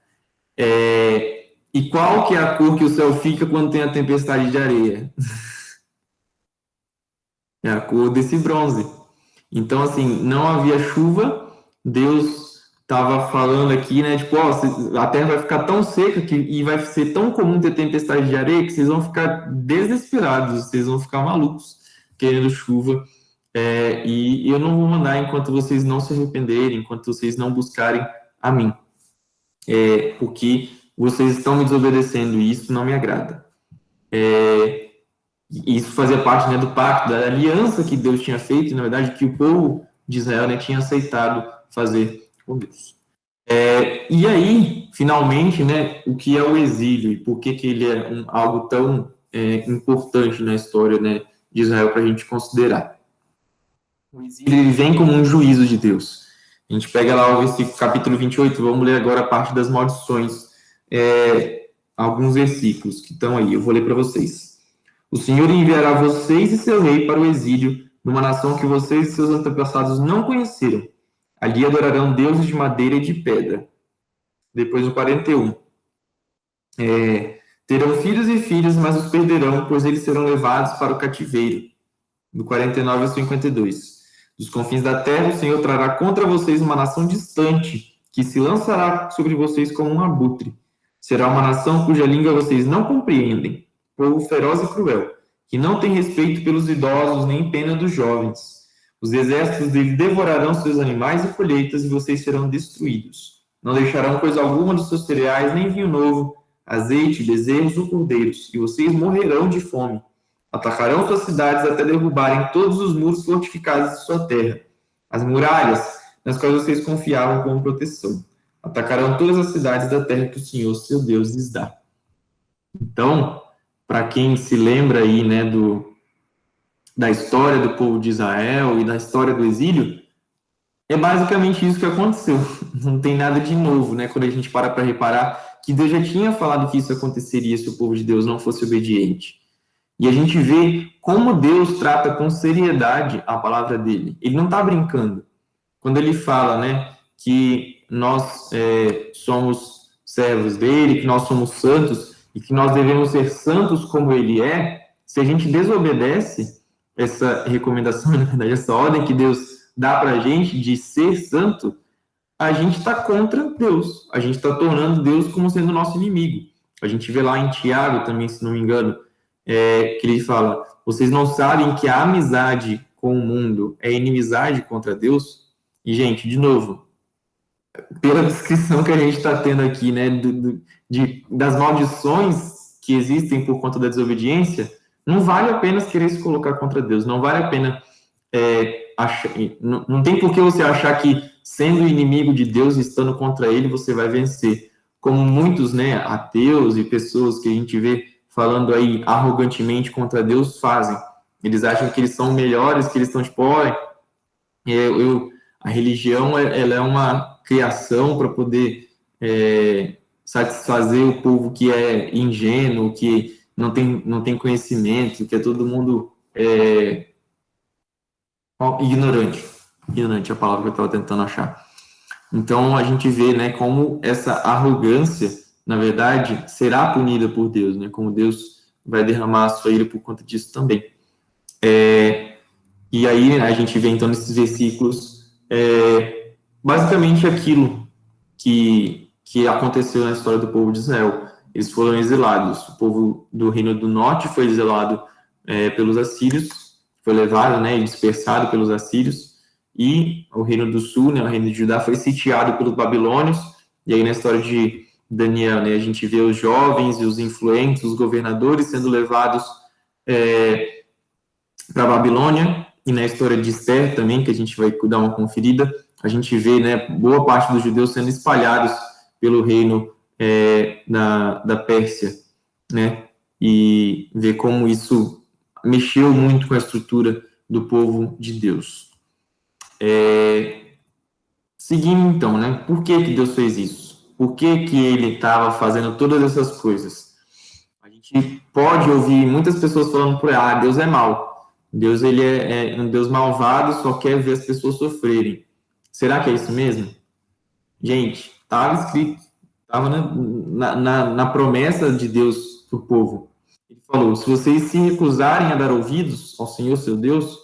E qual que é a cor que o céu fica quando tem a tempestade de areia? É a cor desse bronze. Então, assim, não havia chuva, Deus estava falando aqui, né, tipo, a terra vai ficar tão seca e vai ser tão comum ter tempestade de areia que vocês vão ficar desesperados, vocês vão ficar malucos querendo chuva. E eu não vou mandar enquanto vocês não se arrependerem, enquanto vocês não buscarem a mim. Porque vocês estão me desobedecendo e isso não me agrada. Isso fazia parte, né, do pacto, da aliança que Deus tinha feito, e, na verdade, que o povo de Israel, né, tinha aceitado fazer com Deus. E aí, finalmente, né, o que é o exílio e por que ele é algo tão importante na história, né, de Israel para a gente considerar. O exílio ele vem como um juízo de Deus. A gente pega lá o versículo, capítulo 28, vamos ler agora a parte das maldições, alguns versículos que estão aí, eu vou ler para vocês. O Senhor enviará vocês e seu rei para o exílio, numa nação que vocês e seus antepassados não conheceram. Ali adorarão deuses de madeira e de pedra. Depois no 41. Terão filhos e filhas, mas os perderão, pois eles serão levados para o cativeiro. Do 49 ao 52. Dos confins da terra, o Senhor trará contra vocês uma nação distante, que se lançará sobre vocês como um abutre. Será uma nação cuja língua vocês não compreendem, povo feroz e cruel, que não tem respeito pelos idosos nem pena dos jovens. Os exércitos dele devorarão seus animais e colheitas, e vocês serão destruídos. Não deixarão coisa alguma dos seus cereais, nem vinho novo, azeite, bezerros ou cordeiros, e vocês morrerão de fome. Atacarão suas cidades até derrubarem todos os muros fortificados de sua terra, as muralhas nas quais vocês confiavam como proteção. Atacarão todas as cidades da terra que o Senhor, seu Deus, lhes dá. Então, para quem se lembra aí, né, da história do povo de Israel e da história do exílio, é basicamente isso que aconteceu. Não tem nada de novo, né? Quando a gente para reparar que Deus já tinha falado que isso aconteceria se o povo de Deus não fosse obediente. E a gente vê como Deus trata com seriedade a palavra dele. Ele não está brincando. Quando ele fala, né, que nós somos servos dele, que nós somos santos e que nós devemos ser santos como ele é, se a gente desobedece essa recomendação, na verdade, essa ordem que Deus dá para a gente de ser santo, a gente está contra Deus. A gente está tornando Deus como sendo nosso inimigo. A gente vê lá em Tiago também, se não me engano, que ele fala, vocês não sabem que a amizade com o mundo é inimizade contra Deus? E, gente, de novo, pela descrição que a gente está tendo aqui, né, das maldições que existem por conta da desobediência, não vale a pena querer se colocar contra Deus, não vale a pena não tem por que você achar que sendo inimigo de Deus, estando contra ele, você vai vencer. Como muitos, né, ateus e pessoas que a gente vê falando aí arrogantemente contra Deus fazem. Eles acham que eles são melhores, que eles estão tipo, olha, a religião ela é uma criação para poder satisfazer o povo que é ingênuo, que não tem conhecimento, que é todo mundo ignorante. Ignorante é a palavra que eu estava tentando achar. Então, a gente vê, né, como essa arrogância, na verdade, será punida por Deus, né, como Deus vai derramar a sua ira por conta disso também. E aí, a gente vê, então, nesses versículos, basicamente aquilo que aconteceu na história do povo de Israel. Eles foram exilados. O povo do Reino do Norte foi exilado pelos assírios, foi levado, né, e dispersado pelos assírios, e o Reino do Sul, né, o Reino de Judá, foi sitiado pelos babilônios. E aí, na história de Daniel, né, a gente vê os jovens e os influentes, os governadores sendo levados para a Babilônia. E na história de Esther também, que a gente vai dar uma conferida, a gente vê, né, boa parte dos judeus sendo espalhados pelo reino da Pérsia, né, e ver como isso mexeu muito com a estrutura do povo de Deus. Seguindo então, né, por que Deus fez isso? Por que ele estava fazendo todas essas coisas? A gente pode ouvir muitas pessoas falando por aí, Deus é mau. Deus ele é um Deus malvado, só quer ver as pessoas sofrerem. Será que é isso mesmo? Gente, estava escrito, estava na promessa de Deus para o povo. Ele falou, se vocês se recusarem a dar ouvidos ao Senhor, seu Deus,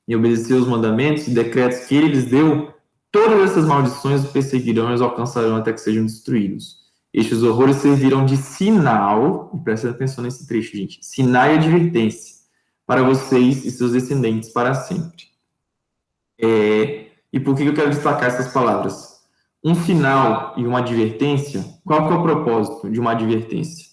e obedecer os mandamentos e decretos que ele lhes deu, todas essas maldições os perseguirão e os alcançarão até que sejam destruídos. Estes horrores serviram de sinal, e presta atenção nesse trecho, gente, sinal e advertência para vocês e seus descendentes para sempre. E por que eu quero destacar essas palavras? Um sinal e uma advertência, qual que é o propósito de uma advertência?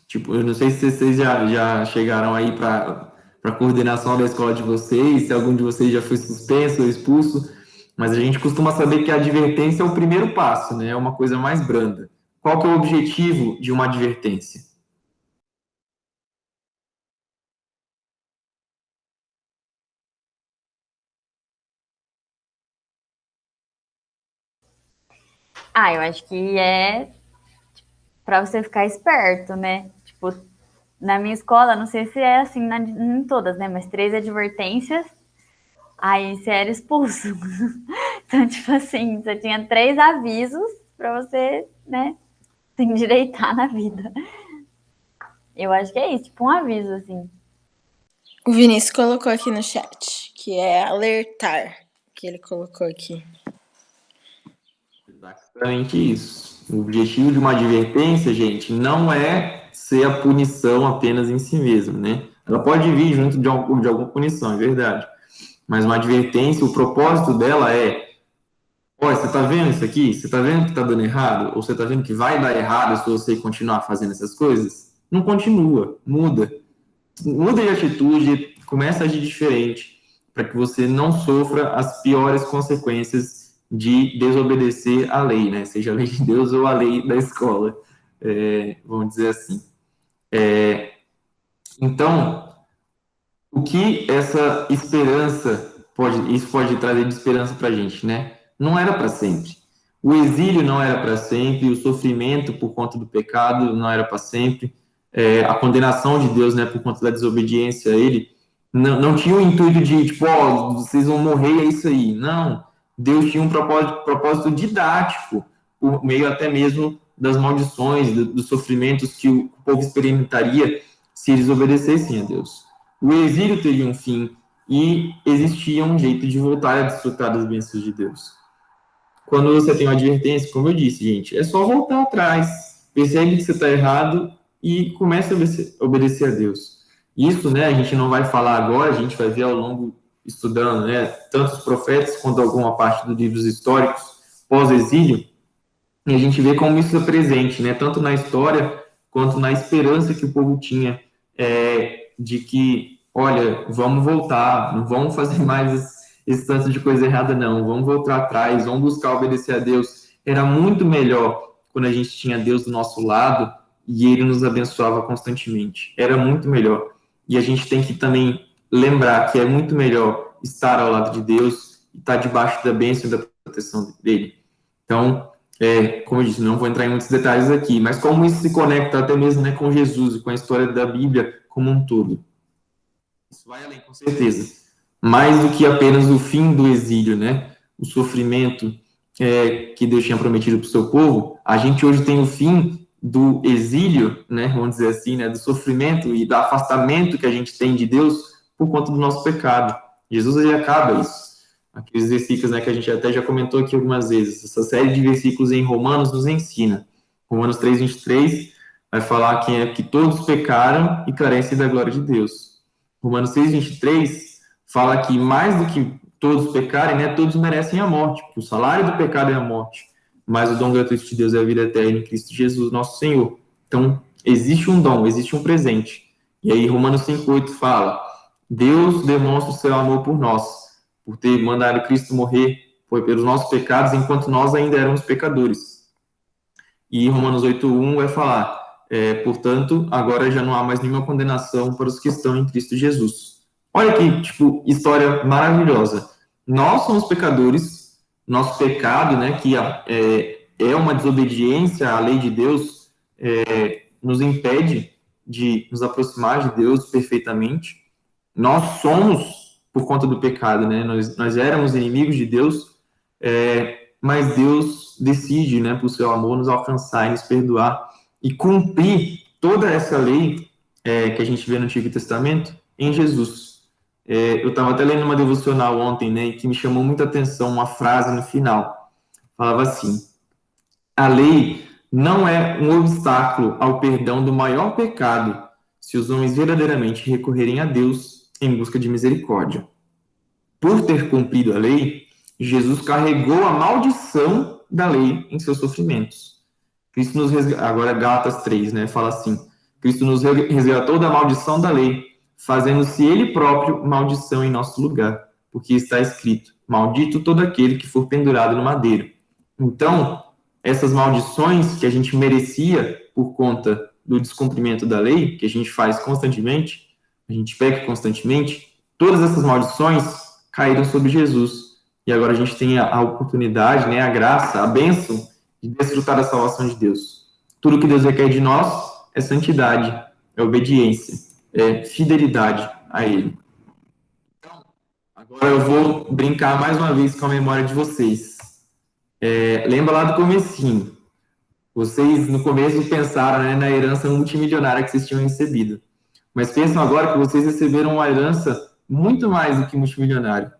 Tipo, eu não sei se vocês já chegaram aí para a coordenação da escola de vocês, se algum de vocês já foi suspenso ou expulso, mas a gente costuma saber que a advertência é o primeiro passo, né? É uma coisa mais branda. Qual que é o objetivo de uma advertência? Eu acho que é para você ficar esperto, né? Tipo, Na minha escola, não sei se é assim em todas, né? Mas 3 advertências, aí você era expulso. Então, tipo assim, você tinha 3 avisos pra você, né, se endireitar na vida. Eu acho que é isso, tipo um aviso, assim. O Vinícius colocou aqui no chat, que é alertar, que ele colocou aqui. Exatamente isso. O objetivo de uma advertência, gente, não é ser a punição apenas em si mesmo, né? Ela pode vir junto de alguma punição, é verdade. Mas uma advertência, o propósito dela é: olha, você tá vendo isso aqui? Você tá vendo que tá dando errado? Ou você tá vendo que vai dar errado se você continuar fazendo essas coisas? Não continua, muda. Muda de atitude, começa a agir diferente, para que você não sofra as piores consequências de desobedecer à lei, né? Seja a lei de Deus ou a lei da escola, vamos dizer assim. Então, o que essa esperança pode trazer de esperança para a gente, né? Não era para sempre. O exílio não era para sempre, o sofrimento por conta do pecado não era para sempre, a condenação de Deus, né, por conta da desobediência a Ele, não tinha o intuito de, tipo, ó, vocês vão morrer, é isso aí. Não. Deus tinha um propósito didático, por meio até mesmo das maldições, dos sofrimentos que o povo experimentaria se eles obedecessem a Deus. O exílio teria um fim e existia um jeito de voltar a desfrutar das bênçãos de Deus. Quando você tem uma advertência, como eu disse, gente, é só voltar atrás, percebe que você está errado e começa a obedecer a Deus. Isso, né, a gente não vai falar agora, a gente vai ver ao longo estudando, né, tanto os profetas quanto alguma parte dos livros históricos pós-exílio, e a gente vê como isso é presente, né, tanto na história quanto na esperança que o povo tinha de que, olha, vamos voltar, não vamos fazer mais esse tanto de coisa errada, não, vamos voltar atrás, vamos buscar obedecer a Deus. Era muito melhor quando a gente tinha Deus do nosso lado e Ele nos abençoava constantemente. Era muito melhor. E a gente tem que também lembrar que é muito melhor estar ao lado de Deus e estar debaixo da bênção e da proteção dele. Então, como eu disse, não vou entrar em muitos detalhes aqui, mas como isso se conecta até mesmo, né, com Jesus e com a história da Bíblia como um todo. Isso vai além, com certeza. Mais do que apenas o fim do exílio, né? O sofrimento que Deus tinha prometido para o seu povo, a gente hoje tem o fim do exílio, né? Vamos dizer assim, né? Do sofrimento e do afastamento que a gente tem de Deus por conta do nosso pecado. Jesus, ele acaba isso. Aqueles versículos, né, que a gente até já comentou aqui algumas vezes. Essa série de versículos em Romanos nos ensina. Romanos 3:23 vai falar que todos pecaram e carecem da glória de Deus. Romanos 6:23 fala que mais do que todos pecarem, né, todos merecem a morte, porque o salário do pecado é a morte, mas o dom gratuito de Deus é a vida eterna em Cristo Jesus, nosso Senhor. Então, existe um dom, existe um presente. E aí Romanos 5:8 fala: Deus demonstra o seu amor por nós, por ter mandado Cristo morrer foi pelos nossos pecados, enquanto nós ainda éramos pecadores. E Romanos 8:1 vai falar: portanto, agora já não há mais nenhuma condenação para os que estão em Cristo Jesus. Olha que, tipo, história maravilhosa. Nós somos pecadores, nosso pecado, né, que é uma desobediência à lei de Deus, nos impede de nos aproximar de Deus perfeitamente. Nós somos, por conta do pecado, né, nós éramos inimigos de Deus, mas Deus decide, né, por seu amor, nos alcançar e nos perdoar e cumprir toda essa lei que a gente vê no Antigo Testamento em Jesus. Eu estava até lendo uma devocional ontem, né, que me chamou muita atenção uma frase no final. Falava assim: a lei não é um obstáculo ao perdão do maior pecado se os homens verdadeiramente recorrerem a Deus em busca de misericórdia. Por ter cumprido a lei, Jesus carregou a maldição da lei em seus sofrimentos. Cristo nos resgatou, agora Gálatas 3, né, fala assim: Cristo nos resgatou da maldição da lei, fazendo-se ele próprio maldição em nosso lugar, porque está escrito: maldito todo aquele que for pendurado no madeiro. Então, essas maldições que a gente merecia por conta do descumprimento da lei, que a gente faz constantemente, a gente peca constantemente, todas essas maldições caíram sobre Jesus. E agora a gente tem a oportunidade, né, a graça, a bênção de desfrutar da salvação de Deus. Tudo que Deus requer de nós é santidade, é obediência, é fidelidade a Ele. Agora eu vou brincar mais uma vez com a memória de vocês. Lembra lá do comecinho. Vocês, no começo, pensaram, né, na herança multimilionária que vocês tinham recebido. Mas pensam agora que vocês receberam uma herança muito mais do que multimilionária.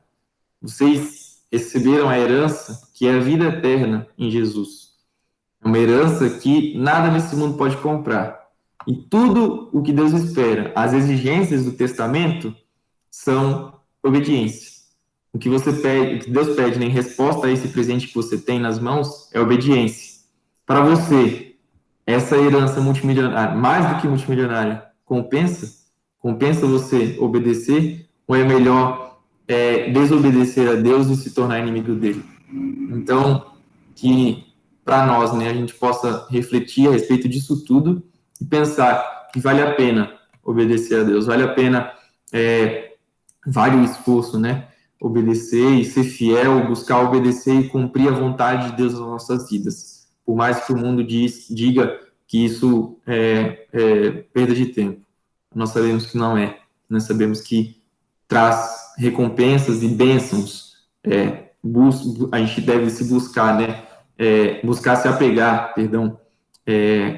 Vocês receberam a herança que é a vida eterna em Jesus. É uma herança que nada nesse mundo pode comprar. E tudo o que Deus espera, as exigências do testamento, são obediência. O que você pede, o que Deus pede, né, em resposta a esse presente que você tem nas mãos, é obediência. Para você, essa herança multimilionária, mais do que multimilionária, compensa? Compensa você obedecer? Ou é melhor desobedecer a Deus e se tornar inimigo dele? Então, que para nós, né, a gente possa refletir a respeito disso tudo e pensar que vale a pena obedecer a Deus, vale a pena, vale o esforço, né? Obedecer e ser fiel, buscar obedecer e cumprir a vontade de Deus nas nossas vidas. Por mais que o mundo diga que isso é perda de tempo. Nós sabemos que não é. Nós sabemos que traz recompensas e bênçãos. A gente deve se buscar, né? Buscar se apegar, perdão,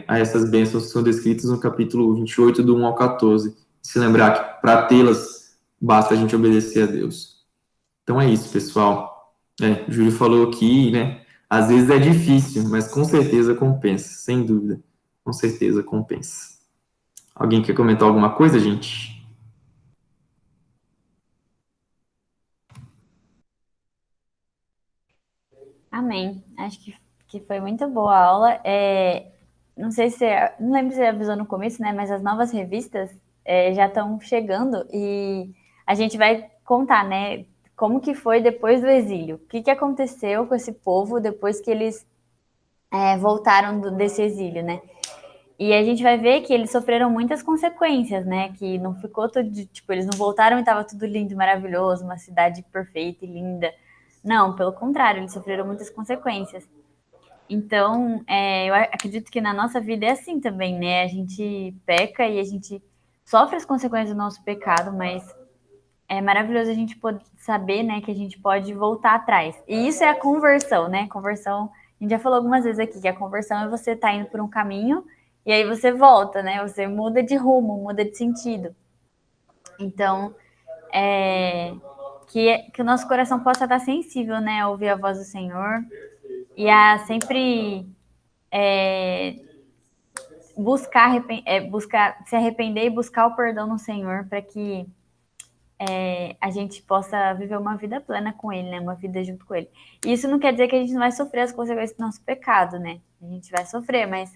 a essas bênçãos que são descritas no capítulo 28, do 1 ao 14. Se lembrar que para tê-las, basta a gente obedecer a Deus. Então é isso, pessoal. O Júlio falou aqui, né? Às vezes é difícil, mas com certeza compensa, sem dúvida. Com certeza compensa. Alguém quer comentar alguma coisa, gente? Amém. Acho que foi muito boa a aula. Não sei se... Não lembro se você avisou no começo, né? Mas as novas revistas já estão chegando e a gente vai contar, né? Como que foi depois do exílio. O que aconteceu com esse povo depois que eles voltaram desse exílio, né? E a gente vai ver que eles sofreram muitas consequências, né? Que não ficou tudo... Tipo, eles não voltaram e estava tudo lindo e maravilhoso, uma cidade perfeita e linda. Não, pelo contrário, eles sofreram muitas consequências. Então, eu acredito que na nossa vida é assim também, né? A gente peca e a gente sofre as consequências do nosso pecado, mas é maravilhoso a gente poder saber, né, que a gente pode voltar atrás. E isso é a conversão, né? Conversão, a gente já falou algumas vezes aqui, que a conversão é você estar indo por um caminho e aí você volta, né? Você muda de rumo, muda de sentido. Então, que o nosso coração possa estar sensível, né, a ouvir a voz do Senhor e a sempre buscar se arrepender e buscar o perdão no Senhor para que a gente possa viver uma vida plena com Ele, né, uma vida junto com Ele. E isso não quer dizer que a gente não vai sofrer as consequências do nosso pecado, né? A gente vai sofrer, mas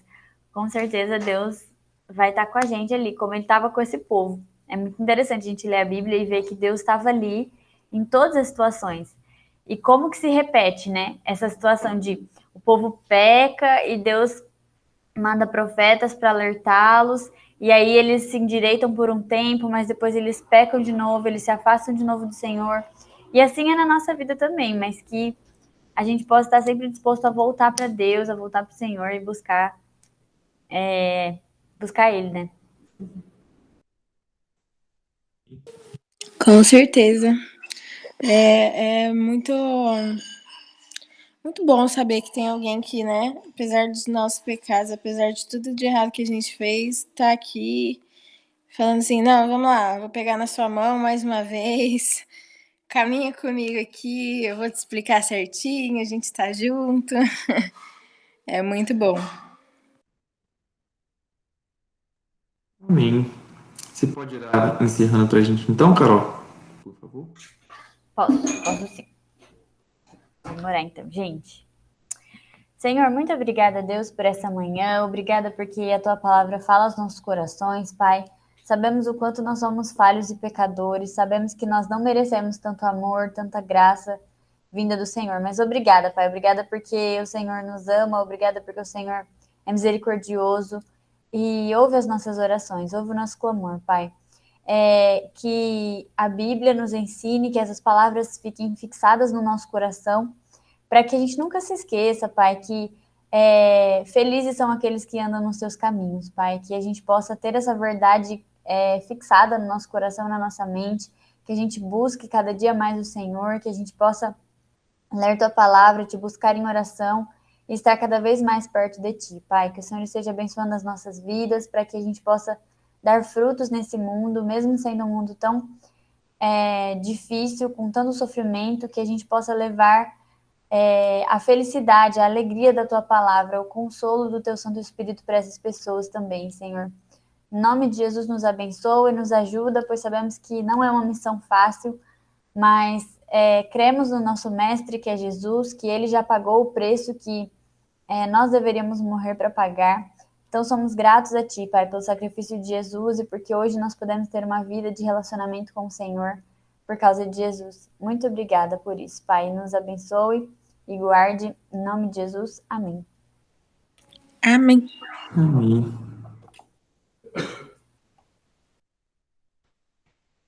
com certeza Deus vai estar com a gente ali, como Ele estava com esse povo. É muito interessante a gente ler a Bíblia e ver que Deus estava ali em todas as situações. E como que se repete, né? Essa situação de o povo peca e Deus manda profetas para alertá-los, e aí eles se endireitam por um tempo, mas depois eles pecam de novo, eles se afastam de novo do Senhor. E assim é na nossa vida também, mas que a gente possa estar sempre disposto a voltar para Deus, a voltar para o Senhor e buscar Ele, né? Com certeza. É muito bom saber que tem alguém que, né, apesar dos nossos pecados, apesar de tudo de errado que a gente fez, tá aqui falando assim, não, vamos lá, vou pegar na sua mão mais uma vez, caminha comigo aqui, eu vou te explicar certinho, a gente tá junto. É muito bom. Amém. Você pode ir encerrando para a gente então, Carol? Por favor. Posso sim. Vamos orar então, gente. Senhor, muito obrigada, Deus, por essa manhã. Obrigada porque a Tua palavra fala aos nossos corações, Pai. Sabemos o quanto nós somos falhos e pecadores. Sabemos que nós não merecemos tanto amor, tanta graça vinda do Senhor. Mas obrigada, Pai. Obrigada porque o Senhor nos ama. Obrigada porque o Senhor é misericordioso e ouve as nossas orações, ouve o nosso clamor, Pai. Que a Bíblia nos ensine, que essas palavras fiquem fixadas no nosso coração, para que a gente nunca se esqueça, Pai, que Felizes são aqueles que andam nos seus caminhos, Pai, que a gente possa ter essa verdade fixada no nosso coração, na nossa mente, que a gente busque cada dia mais o Senhor, que a gente possa ler Tua palavra, Te buscar em oração e estar cada vez mais perto de Ti, Pai, que o Senhor esteja abençoando as nossas vidas, para que a gente possa dar frutos nesse mundo, mesmo sendo um mundo tão difícil, com tanto sofrimento, que a gente possa levar a felicidade, a alegria da Tua palavra, o consolo do Teu Santo Espírito para essas pessoas também, Senhor. Em nome de Jesus, nos abençoa e nos ajuda, pois sabemos que não é uma missão fácil, mas cremos no nosso Mestre, que é Jesus, que Ele já pagou o preço que nós deveríamos morrer para pagar. Então, somos gratos a Ti, Pai, pelo sacrifício de Jesus e porque hoje nós podemos ter uma vida de relacionamento com o Senhor por causa de Jesus. Muito obrigada por isso, Pai. Nos abençoe e guarde. Em nome de Jesus. Amém. Amém. Amém.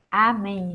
Amém.